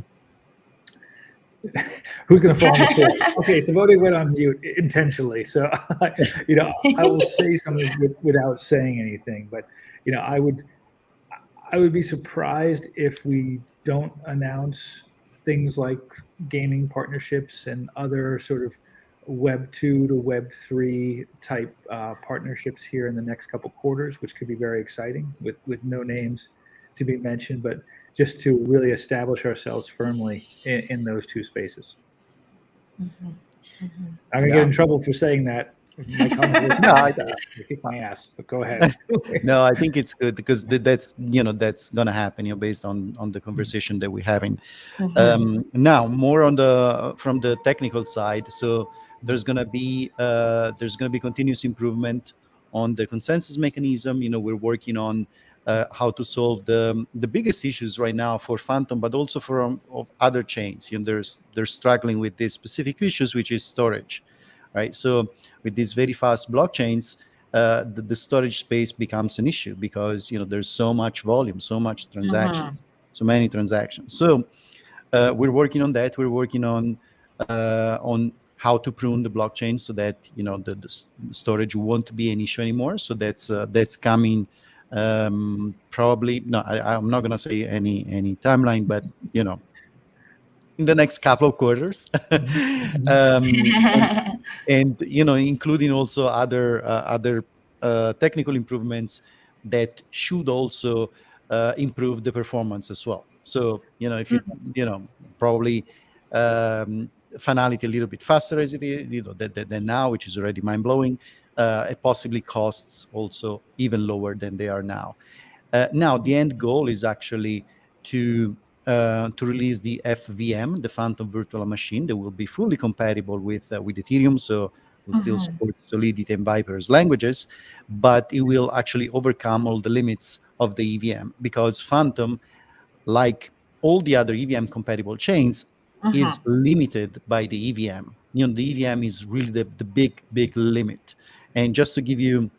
Who's going to fall on the sword? Okay, so Simone went on mute intentionally. So, I will say something without saying anything. But, I would be surprised if we don't announce things like gaming partnerships and other sort of Web 2 to Web 3 type partnerships here in the next couple quarters, which could be very exciting with no names to be mentioned, but just to really establish ourselves firmly in those two spaces. Mm-hmm. Mm-hmm. I'm going to get in trouble for saying that. I kick my ass, but go ahead. No, I think it's good because that's going to happen based on the conversation that we're having. Mm-hmm. Now more from the technical side. So there's going to be continuous improvement on the consensus mechanism. We're working on how to solve the biggest issues right now for Fantom, but also for other chains. They're struggling with these specific issues, which is storage, right? So with these very fast blockchains, the storage space becomes an issue because there's so much volume, so much transactions, so many transactions. So we're working on that. We're working on how to prune the blockchain so that the storage won't be an issue anymore. So that's coming. Probably no, I'm not going to say any timeline, but in the next couple of quarters, and including also other technical improvements that should also improve the performance as well. So if you probably finality a little bit faster as it is than now, which is already mind blowing. It possibly costs also even lower than they are now. Now, the end goal is actually to release the FVM, the Fantom virtual machine, that will be fully compatible with Ethereum. So we'll still support Solidity and Viper's languages, but it will actually overcome all the limits of the EVM because Fantom, like all the other EVM compatible chains, is limited by the EVM. The EVM is really the big limit. And just to give you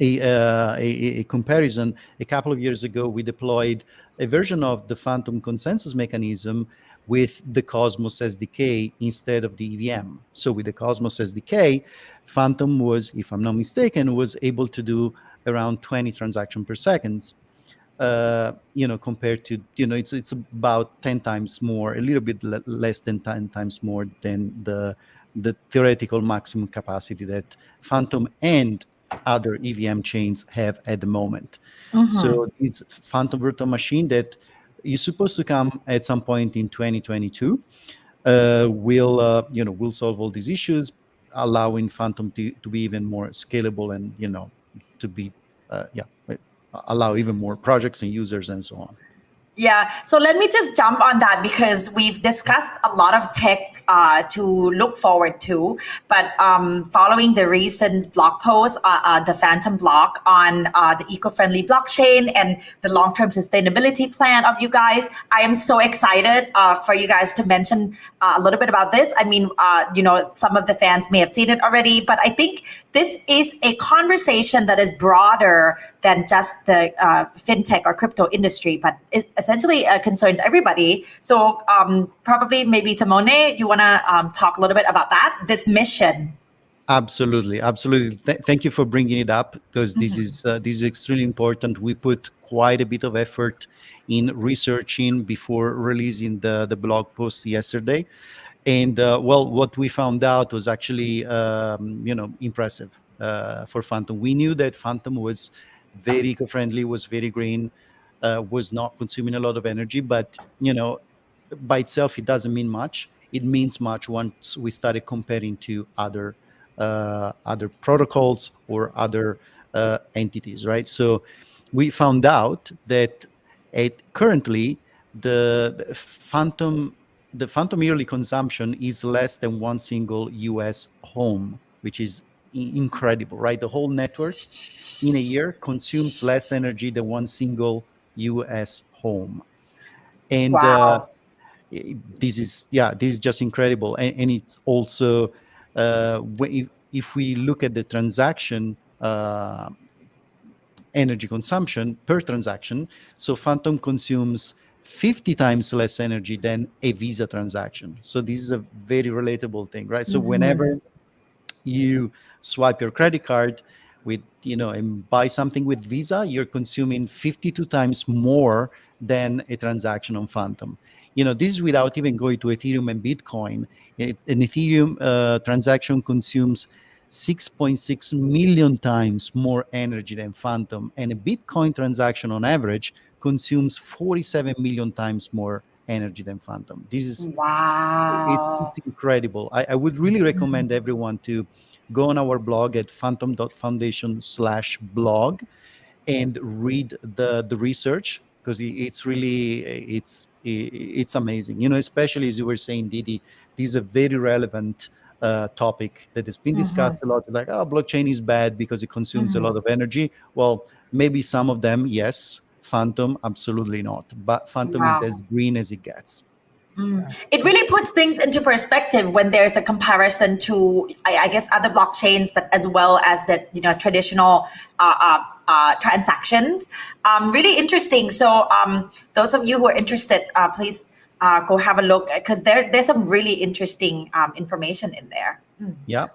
a comparison, a couple of years ago, we deployed a version of the Fantom consensus mechanism with the Cosmos SDK instead of the EVM. So with the Cosmos SDK, Fantom was, if I'm not mistaken, was able to do around 20 transactions per second. Compared to, it's about 10 times more, a little bit less than 10 times more than the theoretical maximum capacity that Fantom and other EVM chains have at the moment. So it's Fantom virtual machine that is supposed to come at some point in 2022. Will solve all these issues, allowing Fantom to be even more scalable and to be allow even more projects and users and so on. Yeah, so let me just jump on that because we've discussed a lot of tech to look forward to, but following the recent blog post, the Fantom blog on the eco-friendly blockchain and the long-term sustainability plan of you guys, I am so excited for you guys to mention a little bit about this. I mean, some of the fans may have seen it already, but I think this is a conversation that is broader than just the fintech or crypto industry, but it essentially concerns everybody. So probably maybe Simone, you want to talk a little bit about that, this mission? Absolutely. Thank you for bringing it up because this is extremely important. We put quite a bit of effort in researching before releasing the blog post yesterday. And what we found out was actually impressive for Fantom. We knew that Fantom was very eco-friendly, was very green, was not consuming a lot of energy, but by itself it doesn't mean much. It means much once we started comparing to other protocols or other entities, right? So we found out that currently the Fantom yearly consumption is less than one single US home, which is incredible, right? The whole network in a year consumes less energy than one single US home. And Wow. this is just incredible. And it's also, if we look at the transaction, energy consumption per transaction, so Fantom consumes 50 times less energy than a Visa transaction. So this is a very relatable thing, right? So whenever you swipe your credit card with, and buy something with Visa, you're consuming 52 times more than a transaction on Fantom. This is without even going to Ethereum and Bitcoin. An Ethereum transaction consumes 6.6 million times more energy than Fantom, and a Bitcoin transaction on average consumes 47 million times more energy than Fantom. This is Wow. it's incredible. I would really recommend everyone to go on our blog at fantom.foundation/blog and read the research, because it's really it's amazing. Especially as you were saying, Didi, this is a very relevant topic that has been discussed a lot. Like, blockchain is bad because it consumes a lot of energy. Well, maybe some of them, yes. Fantom, absolutely not. But Fantom is as green as it gets. It really puts things into perspective when there's a comparison to, I guess, other blockchains, but as well as the traditional transactions. Really interesting. So those of you who are interested, please go have a look, because there's some really interesting information in there. Yeah.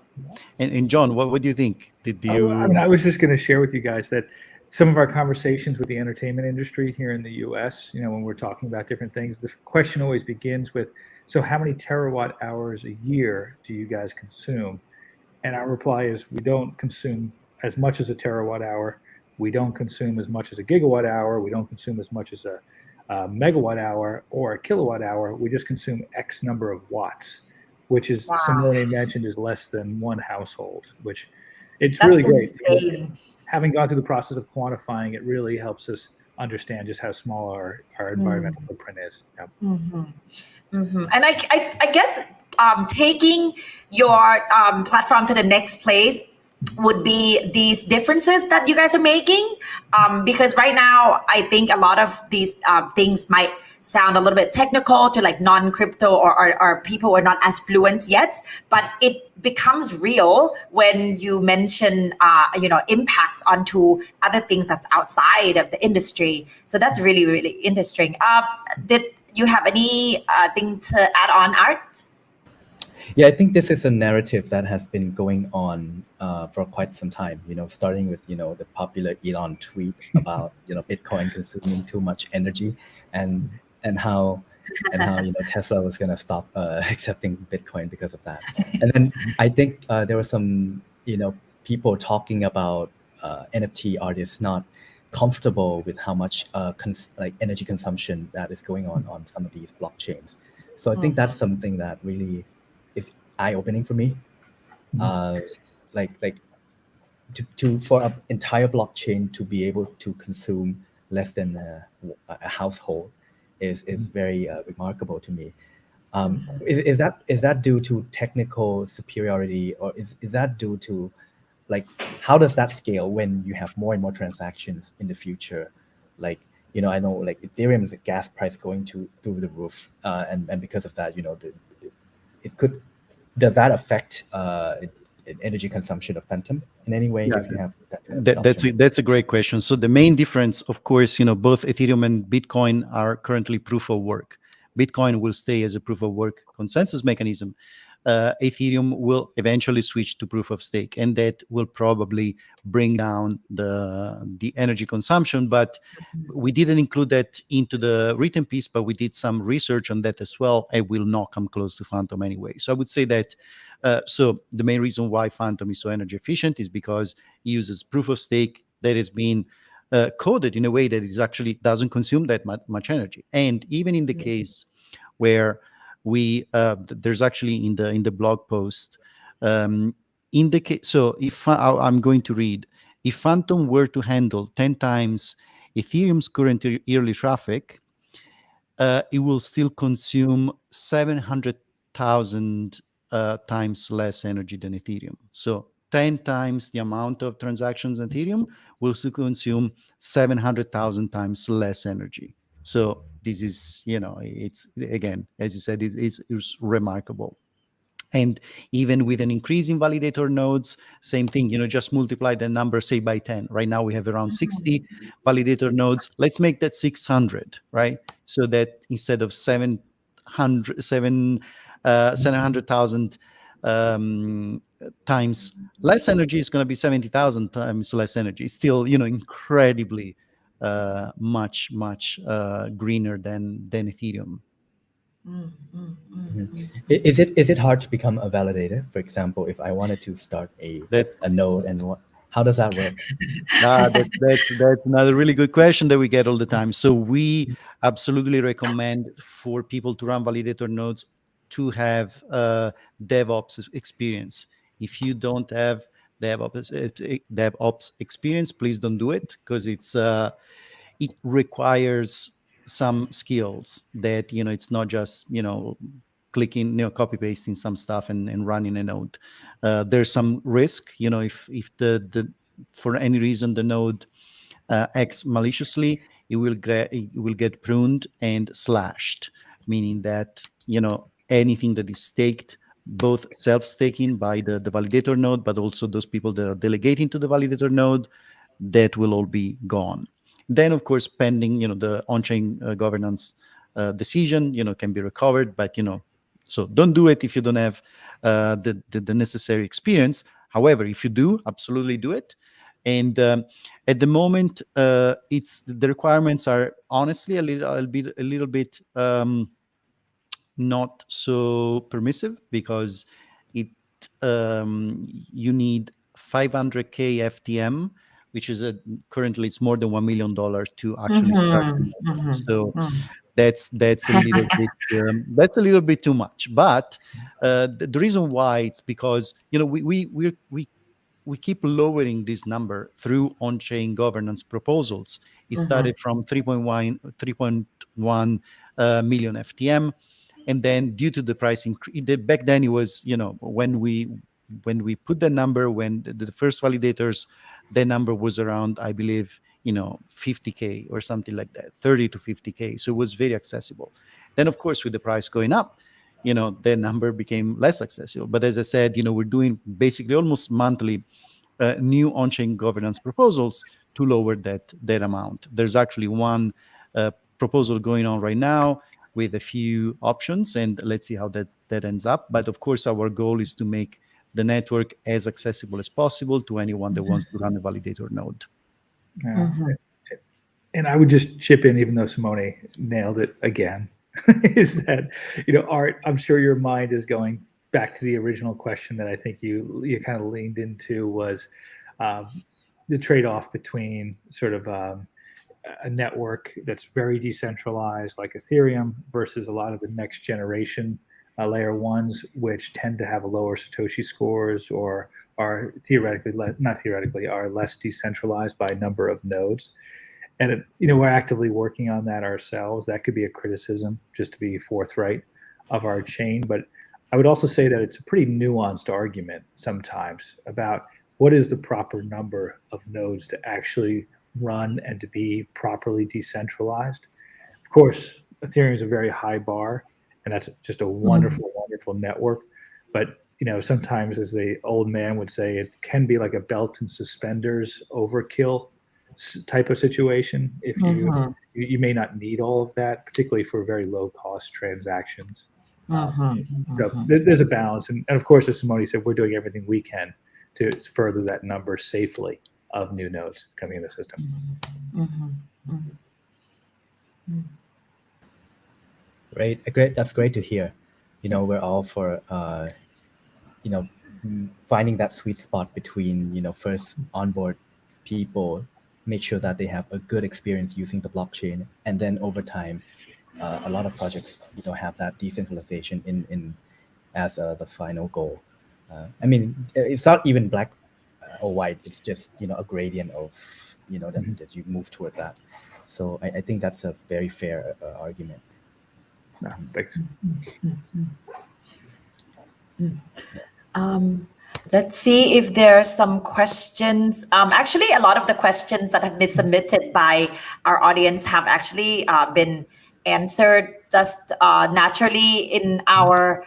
And John, what do you think? I was just going to share with you guys that some of our conversations with the entertainment industry here in the US, when we're talking about different things, the question always begins with, so how many terawatt hours a year do you guys consume? And our reply is, we don't consume as much as a terawatt hour. We don't consume as much as a gigawatt hour. We don't consume as much as a megawatt hour or a kilowatt hour. We just consume X number of watts, which is, Simone mentioned, is less than one household, which it's really great. Having gone through the process of quantifying, it really helps us understand just how small our environmental footprint is. Yeah. And I guess taking your platform to the next place would be these differences that you guys are making, because right now I think a lot of these things might sound a little bit technical to like non-crypto or people who are not as fluent yet, but it becomes real when you mention impacts onto other things that's outside of the industry. So that's really, really interesting. Did you have any thing to add on, Art? Yeah, I think this is a narrative that has been going on for quite some time, starting with, the popular Elon tweet about, Bitcoin consuming too much energy and how Tesla was going to stop accepting Bitcoin because of that. And then I think there were some, people talking about NFT artists not comfortable with how much energy consumption that is going on some of these blockchains. So I think that's something that really is eye-opening for me. For an entire blockchain to be able to consume less than a household is very remarkable to me. Is that due to technical superiority, or is that due to how does that scale when you have more and more transactions in the future? I know Ethereum is a gas price going through the roof, and because of that, does that affect energy consumption of Fantom in any way? Yeah, if you have that that's a great question. So the main difference, of course, both Ethereum and Bitcoin are currently proof of work. Bitcoin will stay as a proof of work consensus mechanism. Ethereum will eventually switch to proof of stake, and that will probably bring down the energy consumption. But we didn't include that into the written piece, but we did some research on that as well. It will not come close to Fantom anyway. So I would say that so the main reason why Fantom is so energy efficient is because it uses proof of stake that has been coded in a way that it actually doesn't consume that much energy. And even in the case where there's actually in the blog post in the case, so if I'm going to read, if Fantom were to handle 10 times Ethereum's current yearly traffic, it will still consume 700,000 times less energy than Ethereum. So 10 times the amount of transactions on Ethereum will still consume 700,000 times less energy. So this is, it's, again, as you said, it's remarkable. And even with an increase in validator nodes, same thing, just multiply the number, say, by 10. Right now we have around 60 validator nodes. Let's make that 600, right? So that instead of 700,000 times less energy, is going to be 70,000 times less energy. It's still, incredibly much greener than Ethereum. Is it hard to become a validator? For example, if I wanted to start a node, and how does that work? That's another really good question that we get all the time. So we absolutely recommend for people to run validator nodes to have DevOps experience. If you don't have DevOps experience, please don't do it, because it requires some skills that, it's not just, clicking, copy pasting some stuff and running a node. There's some risk, if the for any reason the node acts maliciously, it will get pruned and slashed, meaning that, anything that is staked, both self-staking by the validator node, but also those people that are delegating to the validator node, that will all be gone. Then, of course, pending, the on-chain governance decision, can be recovered. But, so don't do it if you don't have the necessary experience. However, if you do, absolutely do it. And at the moment, it's the requirements are honestly a little bit not so permissive, because you need 500K FTM, which is currently it's more than $1 million to actually start. So that's a little bit that's a little bit too much. But the reason why, it's because we keep lowering this number through on-chain governance proposals. It started from 3.1 million FTM, and then due to the price increase, back then it was, when we put the number, when the first validators, the number was around, I believe, 50K or something like that, 30 to 50K. So it was very accessible. Then, of course, with the price going up, the number became less accessible. But as I said, we're doing basically almost monthly new on-chain governance proposals to lower that amount. There's actually one proposal going on right now with a few options, and let's see how that ends up. But of course, our goal is to make the network as accessible as possible to anyone that wants to run a validator node. And I would just chip in, even though Simone nailed it again, is that, Art, I'm sure your mind is going back to the original question that I think you kind of leaned into, was the trade-off between sort of a network that's very decentralized like Ethereum versus a lot of the next generation layer ones, which tend to have a lower Satoshi scores or are are less decentralized by number of nodes. And we're actively working on that ourselves. That could be a criticism, just to be forthright, of our chain. But I would also say that it's a pretty nuanced argument sometimes about what is the proper number of nodes to actually run and to be properly decentralized. Of course, Ethereum is a very high bar, and that's just a wonderful, wonderful network. But sometimes, as the old man would say, it can be like a belt and suspenders overkill type of situation. If you may not need all of that, particularly for very low cost transactions. So there's a balance, and of course, as Simone said, we're doing everything we can to further that number safely of new nodes coming in the system. Great. That's great to hear. We're all for finding that sweet spot between first onboard people, make sure that they have a good experience using the blockchain, and then over time, a lot of projects have that decentralization in as the final goal. I mean, it's not even black or white. It's just a gradient of that you move towards that. So I think that's a very fair argument. Thanks. Let's see if there are some questions. Actually, a lot of the questions that have been submitted by our audience have actually been answered just naturally in our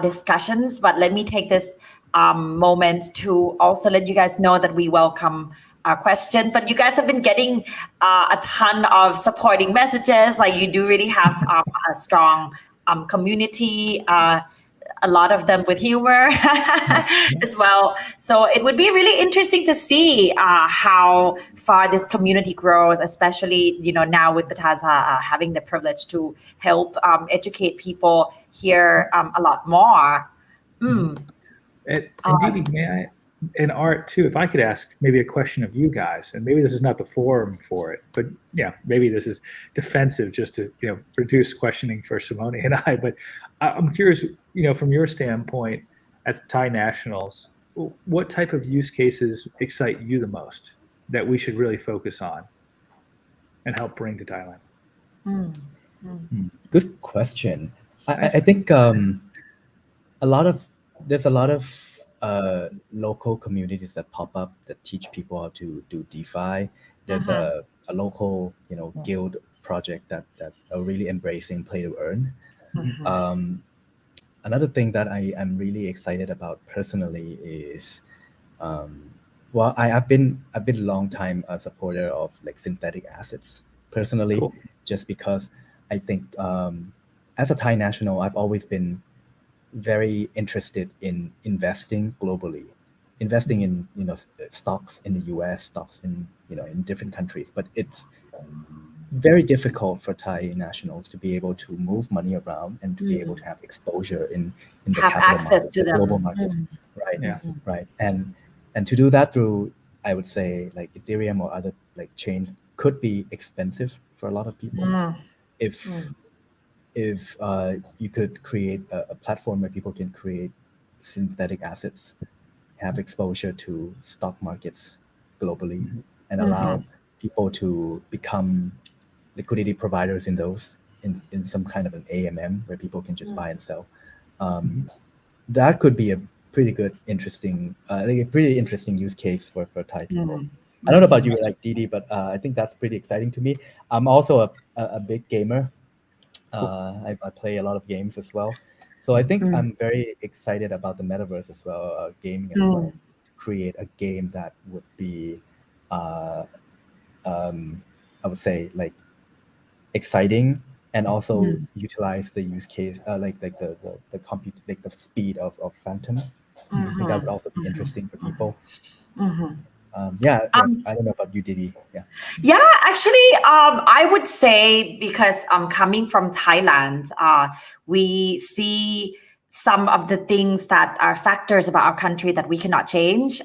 discussions. But let me take this moment to also let you guys know that we welcome question. But you guys have been getting a ton of supporting messages. Like you do really have a strong community. A lot of them with humor as well. So it would be really interesting to see how far this community grows, especially, now with Bitazza having the privilege to help educate people here a lot more. And Didi, may I, and Art too, if I could ask maybe a question of you guys, and maybe this is not the forum for it, but yeah, maybe this is defensive just to, reduce questioning for Simone and I, but I'm curious, from your standpoint as Thai nationals, what type of use cases excite you the most that we should really focus on and help bring to Thailand? Good question. I think there's a lot of local communities that pop up that teach people how to do DeFi. There's a local, guild project that are really embracing play to earn. Another thing that I am really excited about personally is, I've been a long time a supporter of like synthetic assets personally, cool. Just because I think as a Thai national, I've always been very interested in investing globally, investing in stocks in the US, stocks in in different countries, but it's very difficult for Thai nationals to be able to move money around and to be able to have exposure in the have capital access market, to the them. global market, right? Yeah, right. And to do that through, I would say, like Ethereum or other like chains could be expensive for a lot of people. If you could create a platform where people can create synthetic assets, have exposure to stock markets globally, and allow people to become liquidity providers in those, in some kind of an AMM where people can just buy and sell. That could be a pretty good, interesting, a pretty interesting use case for Thai people. I don't know about you, like Didi, but I think that's pretty exciting to me. I'm also a big gamer. I play a lot of games as well. So I think I'm very excited about the metaverse as well, gaming as well, to create a game that would be, I would say, like exciting and also utilize the use case, like the compute, like the speed of Fantom. I think that would also be interesting for people. I don't know about you, Didi. Yeah, actually, I would say because coming from Thailand, we see some of the things that are factors about our country that we cannot change.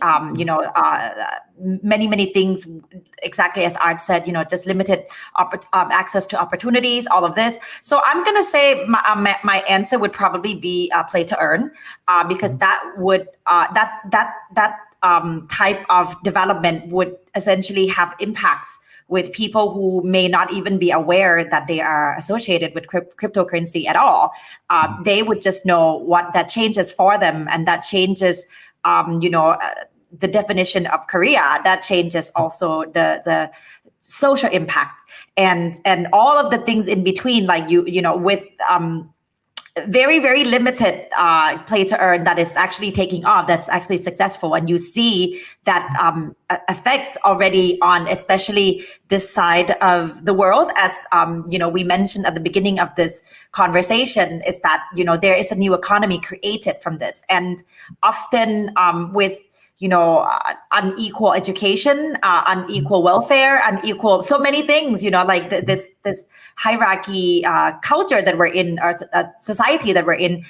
Many things, exactly as Art said, just limited access to opportunities, all of this. So I'm gonna say my answer would probably be play to earn, because that would that type of development would essentially have impacts with people who may not even be aware that they are associated with cryptocurrency at all. They would just know what that changes for them, and that changes, the definition of Korea. That changes also the social impact and all of the things in between, like with very, very limited play to earn that is actually taking off, that's actually successful. And you see that effect already on especially this side of the world. As we mentioned at the beginning of this conversation, is that there is a new economy created from this. And often with unequal education, unequal welfare, unequal, so many things, like this hierarchy culture that we're in, or society that we're in,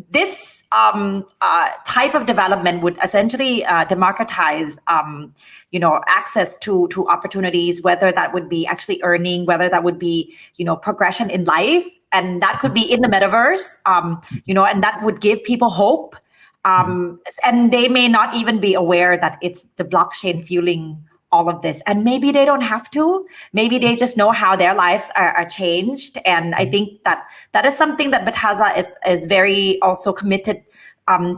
this type of development would essentially democratize, access to opportunities, whether that would be actually earning, whether that would be, progression in life, and that could be in the metaverse, and that would give people hope. And they may not even be aware that it's the blockchain fueling all of this. And maybe they don't have to. Maybe they just know how their lives are changed. And I think that is something that Bitazza is very also committed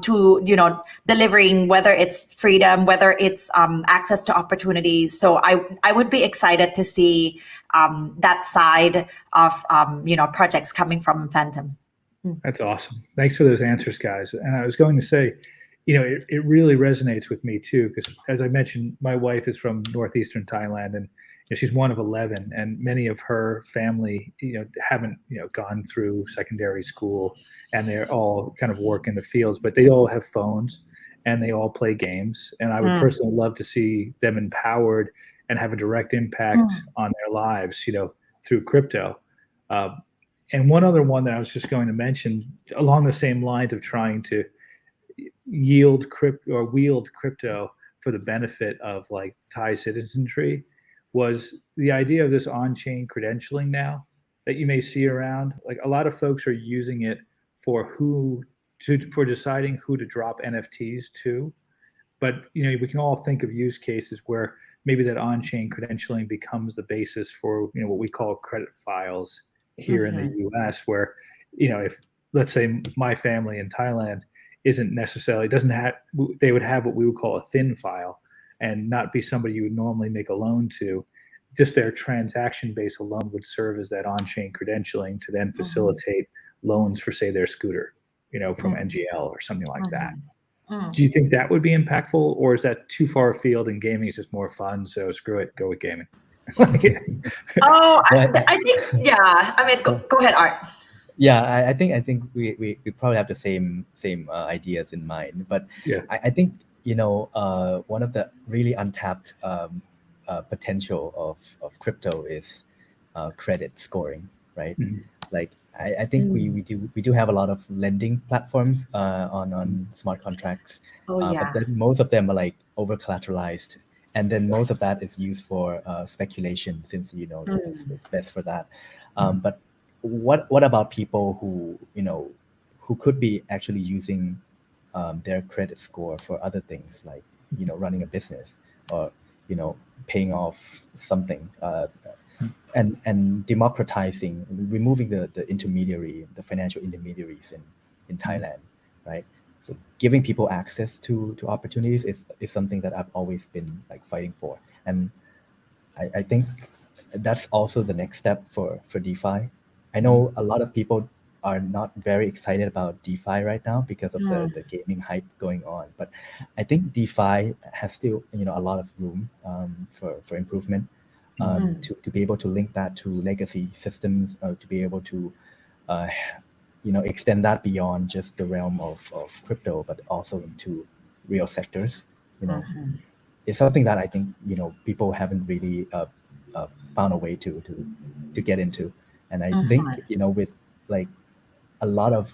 to, delivering, whether it's freedom, whether it's access to opportunities. So I would be excited to see that side of, projects coming from Fantom. That's awesome. Thanks for those answers, guys. And I was going to say, it really resonates with me too, because as I mentioned, my wife is from northeastern Thailand, and she's one of 11, and many of her family, haven't, gone through secondary school, and they're all kind of work in the fields, but they all have phones and they all play games. And I would personally love to see them empowered and have a direct impact on their lives, through crypto. And one other one that I was just going to mention along the same lines of trying to wield crypto for the benefit of like Thai citizenry was the idea of this on-chain credentialing now that you may see around. Like a lot of folks are using it for deciding who to drop NFTs to. But we can all think of use cases where maybe that on-chain credentialing becomes the basis for what we call credit files here in the US, where if let's say my family in Thailand they would have what we would call a thin file and not be somebody you would normally make a loan to. Just their transaction base alone would serve as that on-chain credentialing to then facilitate loans for, say, their scooter, from NGL or something like that. Do you think that would be impactful, or is that too far afield and gaming is just more fun? So screw it, go with gaming. I think, yeah. I mean, go ahead, Art. Yeah, I think we probably have the same ideas in mind, but yeah. I think one of the really untapped potential of crypto is credit scoring, right? Like I think we do have a lot of lending platforms on smart contracts, but then most of them are like over collateralized, and then most of that is used for speculation, since it's best for that. But what about people who could be actually using their credit score for other things, like running a business or paying off something, and democratizing, removing the intermediary, the financial intermediaries in Thailand, right? So giving people access to opportunities is something that I've always been like fighting for, and I think that's also the next step for DeFi. I know a lot of people are not very excited about DeFi right now because of the gaming hype going on, but I think DeFi has still a lot of room for improvement, to be able to link that to legacy systems, to be able to extend that beyond just the realm of crypto, but also into real sectors. It's something that I think people haven't really found a way to get into. And I think, with like a lot of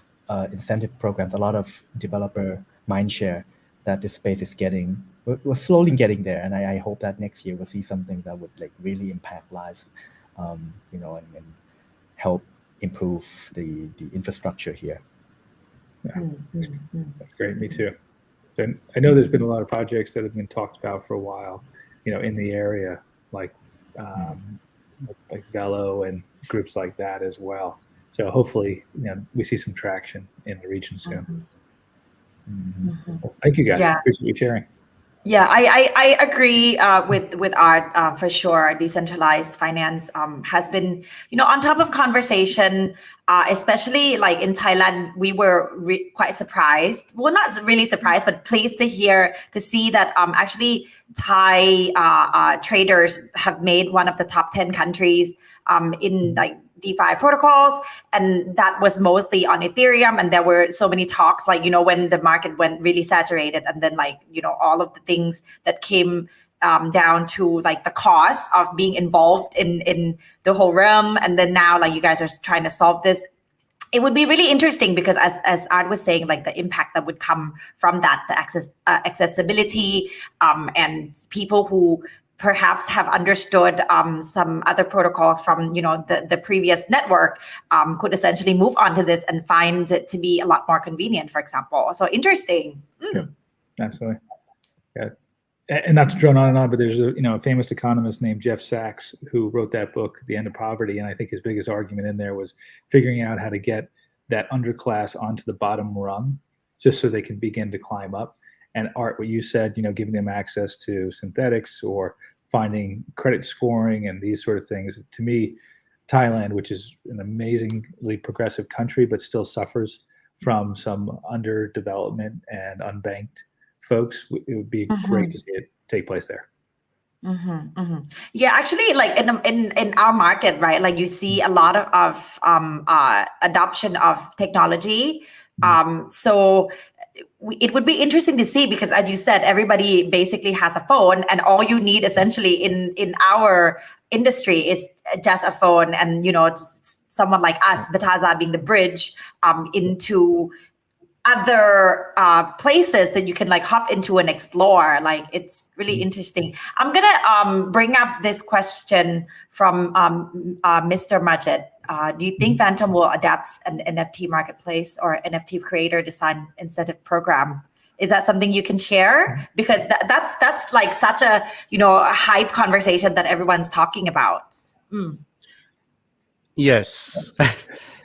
incentive programs, a lot of developer mindshare that this space is getting, we're slowly getting there. And I hope that next year we'll see something that would like really impact lives, and help improve the infrastructure here. Yeah, that's great. Me too. So I know there's been a lot of projects that have been talked about for a while, in the area, like Velo and groups like that as well. So hopefully, we see some traction in the region soon. Well, thank you guys. Yeah. Appreciate you sharing. Yeah, I agree with Art for sure. Decentralized finance has been on top of conversation, especially like in Thailand. We were quite surprised. Well, not really surprised, but pleased to see that actually Thai traders have made one of the top 10 countries in like DeFi protocols, and that was mostly on Ethereum. And there were so many talks, like, when the market went really saturated, and then like, all of the things that came down to like the cost of being involved in the whole realm. And then now, like, you guys are trying to solve this. It would be really interesting because as Art was saying, like the impact that would come from that, the accessibility, and people who perhaps have understood some other protocols from the previous network could essentially move on to this and find it to be a lot more convenient, for example. So interesting. Yeah, absolutely. Yeah. and not to drone on and on, but there's a famous economist named Jeff Sachs who wrote that book, The End of Poverty, and I think his biggest argument in there was figuring out how to get that underclass onto the bottom rung, just so they can begin to climb up. And Art, what you said, giving them access to synthetics or finding credit scoring and these sort of things. To me, Thailand, which is an amazingly progressive country, but still suffers from some underdevelopment and unbanked folks, it would be great to see it take place there. Yeah, actually, like in our market, right? Like you see a lot of adoption of technology. So it would be interesting to see, because as you said, everybody basically has a phone, and all you need essentially in our industry is just a phone, and someone like us, Bitazza, being the bridge into other places that you can like hop into and explore. Like it's really interesting. I'm gonna bring up this question from Mr. Majid. Do you think Fantom will adapt an NFT marketplace or NFT creator design incentive program? Is that something you can share? Because that's like such a hype conversation that everyone's talking about. Yes.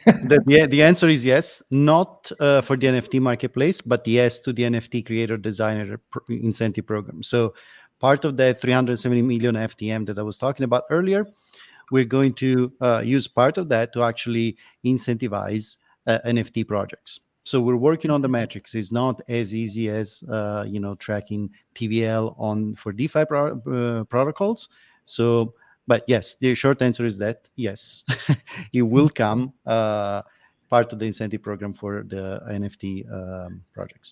The answer is yes, not for the NFT marketplace, but yes to the NFT creator designer incentive program. So part of that 370 million FTM that I was talking about earlier, we're going to use part of that to actually incentivize NFT projects. So we're working on the metrics. It's not as easy as tracking TVL for DeFi protocols. So, but yes, the short answer is that yes, it will come part of the incentive program for the NFT projects.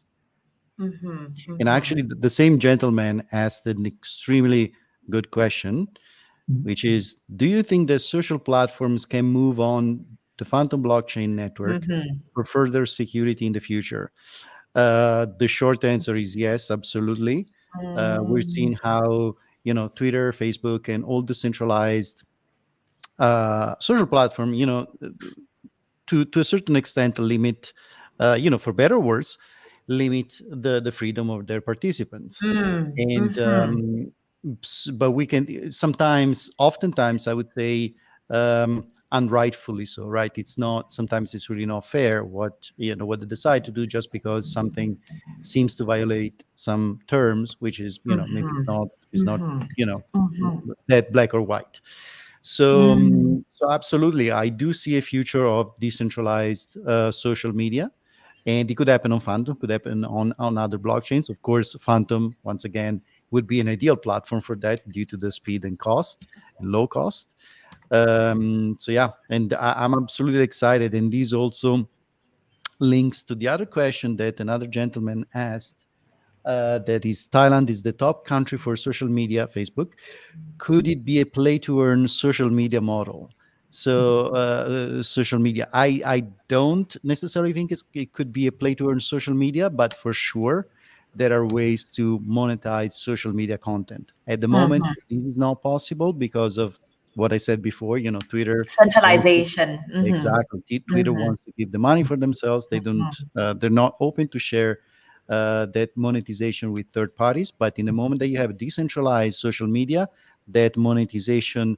And actually, the same gentleman asked an extremely good question, which is, do you think that social platforms can move on the Fantom blockchain network for further security in the future? The short answer is yes, absolutely. We're seeing how Twitter, Facebook, and all decentralized social platform, to a certain extent, limit, for better or worse, limit the freedom of their participants. And but we can oftentimes, I would say, unrightfully so, right? Sometimes it's really not fair what they decide to do just because something seems to violate some terms, which is maybe it's not that black or white. So absolutely, I do see a future of decentralized social media, and it could happen on Fantom, could happen on other blockchains. Of course, Fantom, once again, would be an ideal platform for that due to the speed and low cost. So yeah, and I'm absolutely excited. And this also links to the other question that another gentleman asked, that is, Thailand is the top country for social media, Facebook. Could it be a play-to-earn social media model? So social media, I don't necessarily think it could be a play-to-earn social media, but for sure, there are ways to monetize social media content. At the moment, this is not possible because of what I said before, Twitter. Centralization. Exactly. Twitter wants to keep the money for themselves. They don't, they're not open to share that monetization with third parties. But in the moment that you have decentralized social media, that monetization,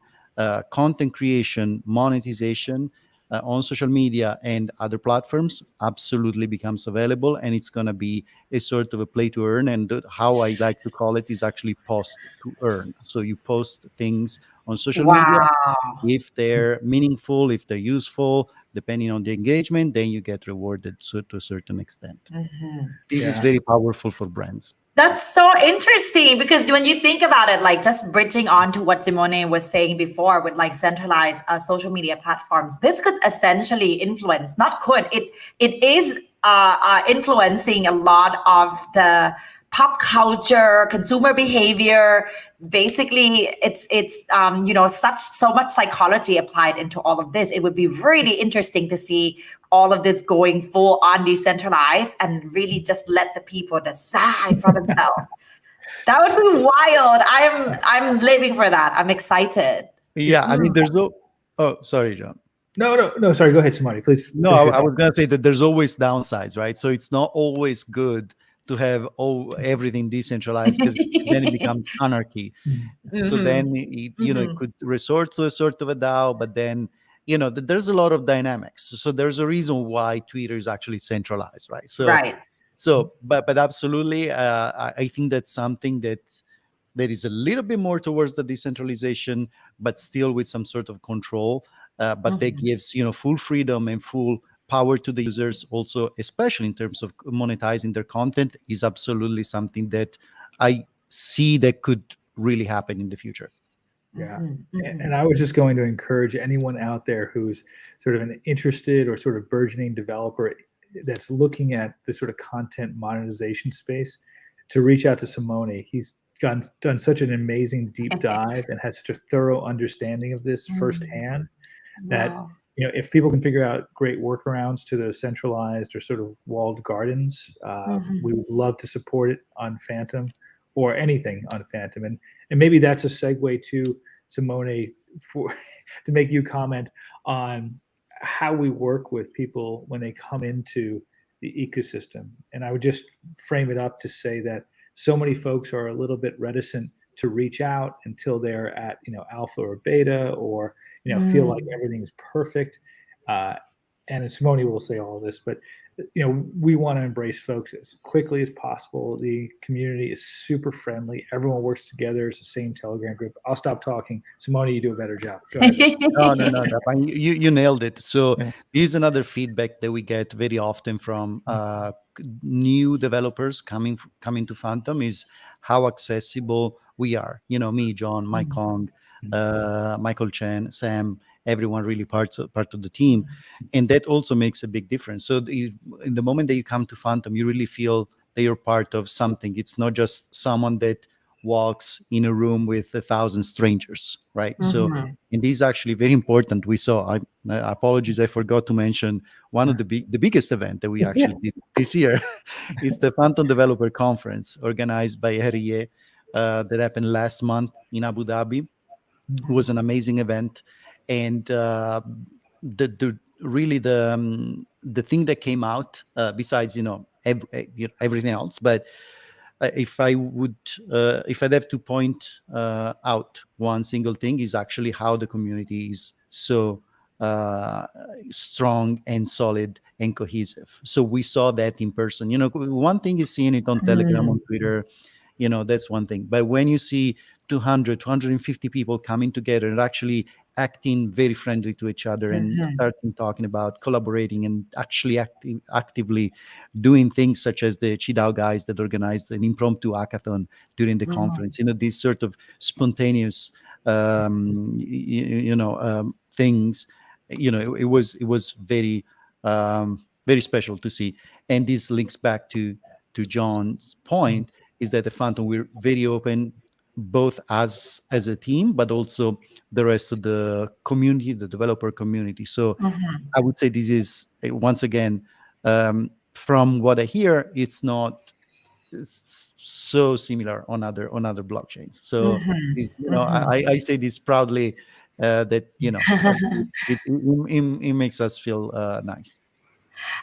content creation, monetization on social media and other platforms absolutely becomes available, and it's going to be a sort of a play to earn. And how I like to call it is actually post to earn. So you post things on social media. If they're meaningful, if they're useful, depending on the engagement, then you get rewarded to a certain extent. This is very powerful for brands. That's so interesting, because when you think about it, like just bridging on to what Simone was saying before with like centralized social media platforms, this could essentially influence, it is influencing a lot of the pop culture, consumer behavior. Basically, it's so much psychology applied into all of this. It would be really interesting to see all of this going full on decentralized and really just let the people decide for themselves. That would be wild. I'm living for that. I'm excited. Yeah, I mean, there's no. Oh, sorry, John. No. Sorry. Go ahead, Simone, please. No, I was going to say that there's always downsides, right? So it's not always good to have everything decentralized, because then it becomes anarchy. So then it could resort to a sort of a DAO, but then there's a lot of dynamics. So there's a reason why Twitter is actually centralized, right? So but absolutely, I think that's something that is a little bit more towards the decentralization, but still with some sort of control. But that gives full freedom and full power to the users, also, especially in terms of monetizing their content, is absolutely something that I see that could really happen in the future. Yeah. And I was just going to encourage anyone out there who's sort of an interested or sort of burgeoning developer that's looking at the sort of content monetization space to reach out to Simone. He's done such an amazing deep dive and has such a thorough understanding of this firsthand that if people can figure out great workarounds to those centralized or sort of walled gardens, we would love to support it on Fantom or anything on Fantom. And maybe that's a segue to Simone to make you comment on how we work with people when they come into the ecosystem. And I would just frame it up to say that so many folks are a little bit reticent to reach out until they're at alpha or beta, or feel like everything's perfect. And Simone will say all this, but we want to embrace folks as quickly as possible. The community is super friendly. Everyone works together. It's the same Telegram group. I'll stop talking. Simone, you do a better job. Go ahead. No. You nailed it. So here's another feedback that we get very often from new developers coming to Fantom is how accessible we are. Me, John, Mike Kong, Michael Chen, Sam, everyone really part of the team, and that also makes a big difference. So in the moment that you come to Fantom, you really feel that you're part of something. It's not just someone that walks in a room with 1,000 strangers, right? So, and this is actually very important. We saw, I apologize, I forgot to mention one of the biggest event that we actually did this year is the Fantom Developer Conference organized by RE that happened last month in Abu Dhabi. It was an amazing event. And the thing that came out, besides everything else, but if I'd have to point out one single thing, is actually how the community is so strong and solid and cohesive. So we saw that in person. One thing is seeing it on Telegram, on Twitter, that's one thing. But when you see 200, 250 people coming together and actually acting very friendly to each other and starting talking about collaborating and actually actively doing things such as the Chidao guys that organized an impromptu hackathon during the conference, these sort of spontaneous, things, it was very, very special to see. And this links back to John's point, is that the Fantom, we're very open, both as a team, but also the rest of the community, the developer community. So I would say this is, once again, from what I hear, it's not so similar on other blockchains. So I say this proudly, that it makes us feel nice.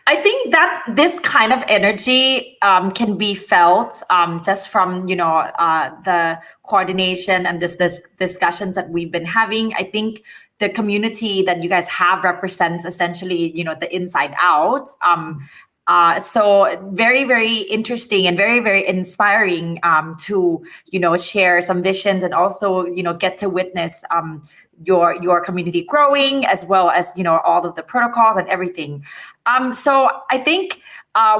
I think that this kind of energy can be felt just from the coordination and this discussions that we've been having. I think the community that you guys have represents essentially the inside out. So very, very interesting and very, very inspiring to share some visions and also get to witness your community growing, as well as all of the protocols and everything. So I think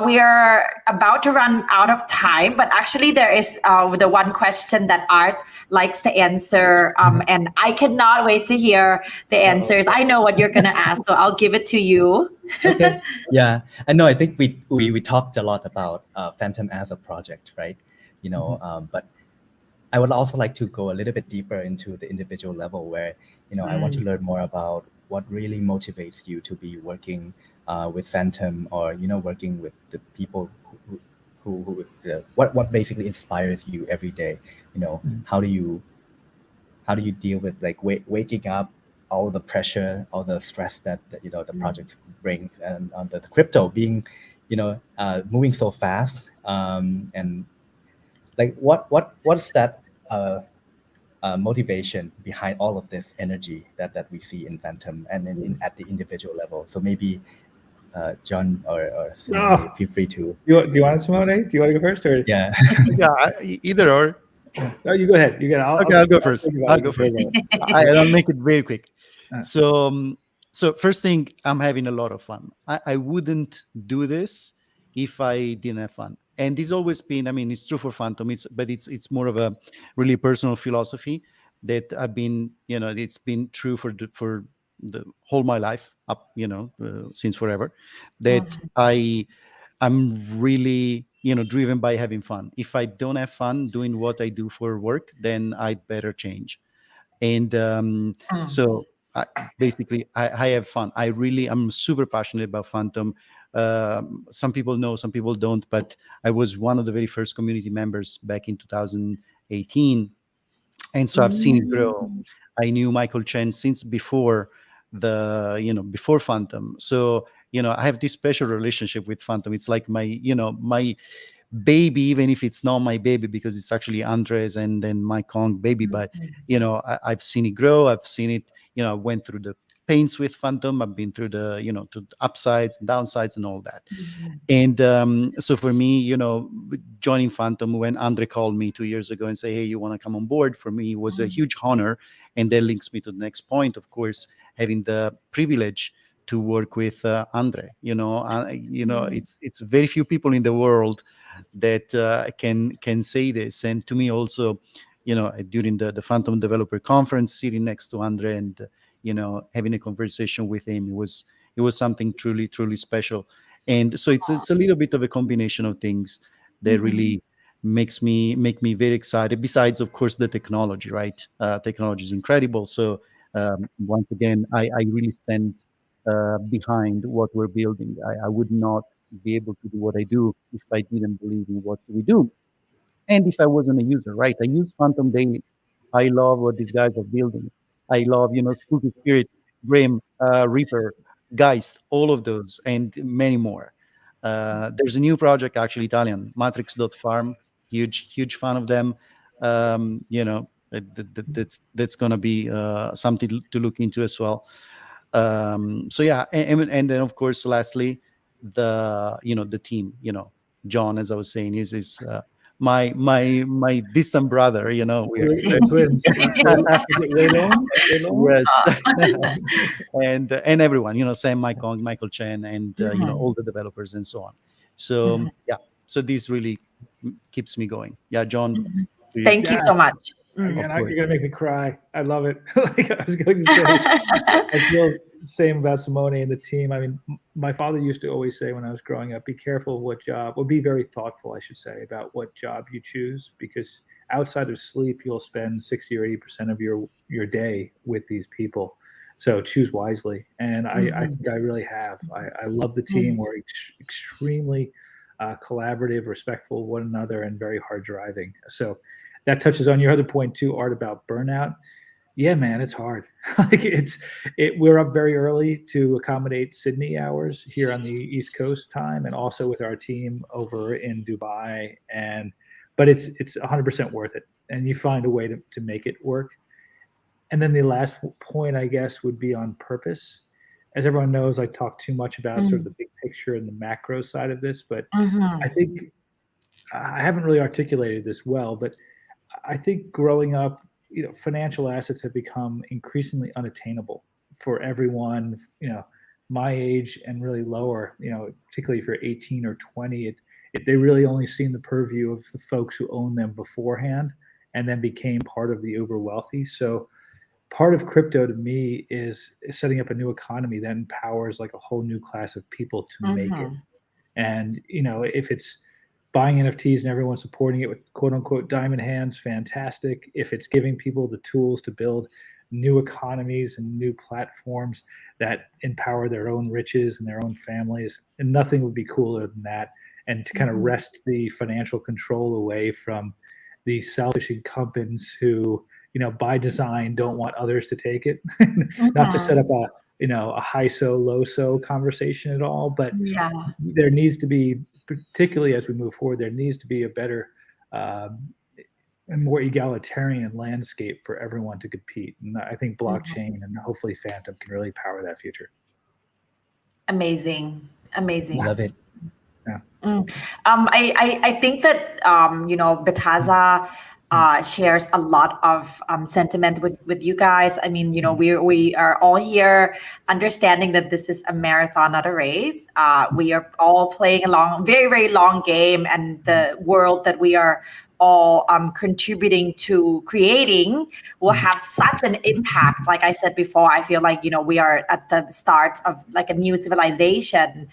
we are about to run out of time, but actually there is the one question that Art likes to answer, and I cannot wait to hear the answers. I know what you're gonna ask, so I'll give it to you. Okay. Yeah, I know. I think we talked a lot about Fantom as a project, right? But I would also like to go a little bit deeper into the individual level, where I want to learn more about what really motivates you to be working with Fantom, or working with the people who what basically inspires you every day. How do you deal with waking up, all the pressure, all the stress that the project brings, and the crypto being moving so fast, And like what's that motivation behind all of this energy that we see in Fantom and at the individual level? So maybe John or Simone, feel free to. Do you want Simone? Do you want to go first, or Yeah? Either or. No, you go ahead. You get. I'll go first. I'll go first. I'll make it very quick. So first thing, I'm having a lot of fun. I wouldn't do this if I didn't have fun. And it's always been, I mean, it's true for Fantom, but it's more of a really personal philosophy that I've been, it's been true for the whole my life up, since forever, that I'm really, driven by having fun. If I don't have fun doing what I do for work, then I'd better change. And so basically I have fun. I'm super passionate about Fantom. Some people know, some people don't, but I was one of the very first community members back in 2018. And so I've seen it grow. I knew Michael Chen since before before Fantom. So, I have this special relationship with Fantom. It's like my baby, even if it's not my baby, because it's actually Andres and then my Kong baby. But, I've seen it grow. I've seen it, I went through the pains with Fantom. I've been through the, to the upsides and downsides and all that. And so for me, joining Fantom, when Andre called me 2 years ago and say, hey, you want to come on board? For me, it was a huge honor. And that links me to the next point, of course, having the privilege to work with Andre. It's very few people in the world that can say this. And to me also, during the Fantom Developer Conference, sitting next to Andre and having a conversation with him, it was something truly, truly special. And so it's a little bit of a combination of things that really make me very excited. Besides, of course, the technology, right? Technology is incredible. So once again, I really stand behind what we're building. I would not be able to do what I do if I didn't believe in what we do. And if I wasn't a user, right? I use Fantom daily. I love what these guys are building. I love, Spooky Spirit, Grim, Reaper, Geist, all of those, and many more. There's a new project, actually Italian, Matrix.farm. Huge fan of them. That's going to be something to look into as well. So yeah, and then of course, lastly, the team. John, as I was saying, is my distant brother. We're twins. Yes. and everyone, Sam, Michael Chen, and all the developers and so on. So yeah, so this really keeps me going. Yeah, John. Thank you so much. And you're gonna make me cry. I love it. Like I was going to say, I feel the same about Simone and the team. I mean, my father used to always say when I was growing up, be careful of what job, or be very thoughtful, I should say, about what job you choose, because outside of sleep, you'll spend 60 or 80% of your day with these people. So choose wisely. And I think I really have. I love the team. We're extremely collaborative, respectful of one another, and very hard driving. So that touches on your other point too, Art, about burnout. Yeah, man, it's hard. We're up very early to accommodate Sydney hours here on the East Coast time, and also with our team over in Dubai. But it's 100% worth it, and you find a way to make it work. And then the last point, I guess, would be on purpose. As everyone knows, I talk too much about sort of the big picture and the macro side of this, but I think I haven't really articulated this well, but I think growing up, financial assets have become increasingly unattainable for everyone, my age and really lower, particularly if you're 18 or 20, they really only seen the purview of the folks who owned them beforehand and then became part of the uber wealthy. So part of crypto to me is setting up a new economy that empowers like a whole new class of people to make it. And, if it's buying NFTs and everyone supporting it with quote unquote diamond hands, fantastic. If it's giving people the tools to build new economies and new platforms that empower their own riches and their own families, and nothing would be cooler than that. And to kind of wrest the financial control away from the selfish incumbents who, by design don't want others to take it. Not to set up a high so low so conversation at all, but there needs to be particularly as we move forward, there needs to be a better and more egalitarian landscape for everyone to compete. And I think blockchain and hopefully Fantom can really power that future. Amazing. Love it. I think that Bitazza shares a lot of sentiment with you guys. I mean, we are all here understanding that this is a marathon, not a race. We are all playing a very, very long game, and the world that we are all contributing to creating will have such an impact. Like I said before, I feel like we are at the start of like a new civilization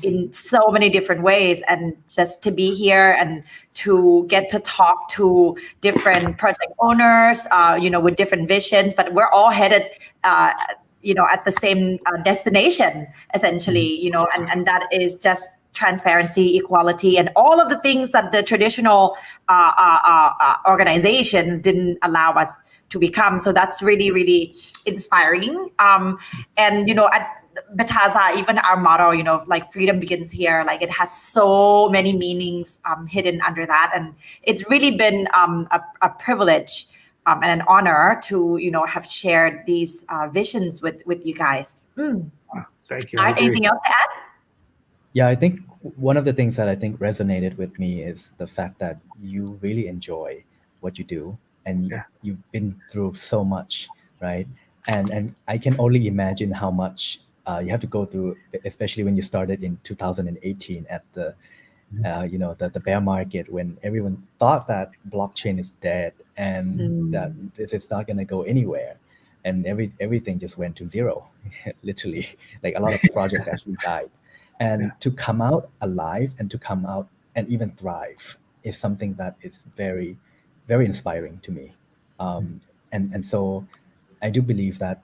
in so many different ways, and just to be here and to get to talk to different project owners with different visions, but we're all headed at the same destination essentially, and that is just transparency, equality, and all of the things that the traditional organizations didn't allow us to become. So that's really, really inspiring. And at Bitazza, even our motto, like freedom begins here, like it has so many meanings hidden under that, and it's really been a privilege and an honor to have shared these visions with you guys. Thank you. Anything else to add? Yeah, I think one of the things that I think resonated with me is the fact that you really enjoy what you do, and you've been through so much, right? And I can only imagine how much you have to go through, especially when you started in 2018 at the the bear market, when everyone thought that blockchain is dead and that this is not going to go anywhere, and everything just went to zero, literally. Like a lot of projects actually died. And to come out alive and to come out and even thrive is something that is very, very inspiring to me. And so I do believe that,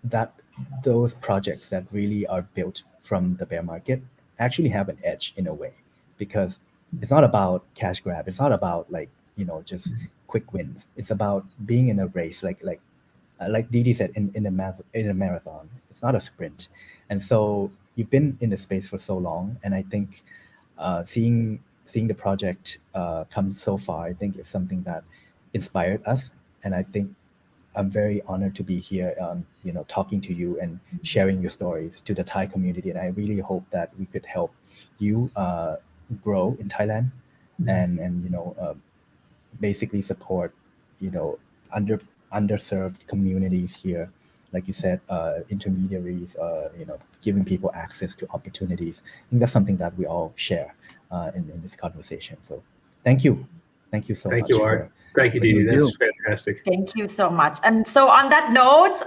that those projects that really are built from the bear market actually have an edge in a way, because it's not about cash grab. It's not about just quick wins. It's about being in a race, like Didi said, in a marathon. It's not a sprint. And so you've been in the space for so long, and I think seeing the project come so far, I think is something that inspired us. And I think I'm very honored to be here, talking to you and sharing your stories to the Thai community. And I really hope that we could help you grow in Thailand, and basically support underserved communities here. Like you said, intermediaries, giving people access to opportunities. I think that's something that we all share in this conversation. So thank you so much. Thank you, Art. Thank you, Didi. That's fantastic. Thank you so much. And so on that note,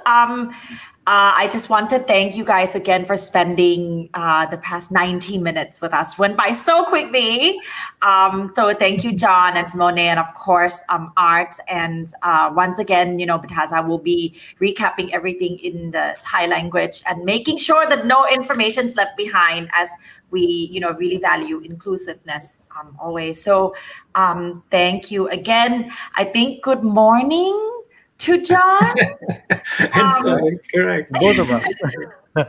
I just want to thank you guys again for spending the past 90 minutes with us. Went by so quickly. So thank you, John and Simone, and of course, Art. And once again, Bitazza will be recapping everything in the Thai language and making sure that no information is left behind, as we, really value inclusiveness always. So thank you again. I think good morning to John. That's correct. Both of us.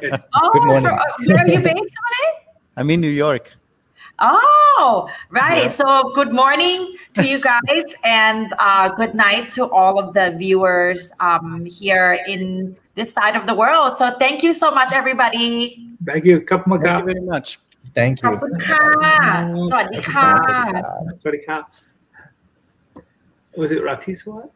Good morning. Where are you based, Simone? I'm in New York. Oh, right. So good morning to you guys, and good night to all of the viewers here in this side of the world. So thank you so much, everybody. Thank you. Thank you very much. Thank ขอบ you. คุณค่ะ สวัสดีค่ะ Sorry, Kap. Was it Ratiswat?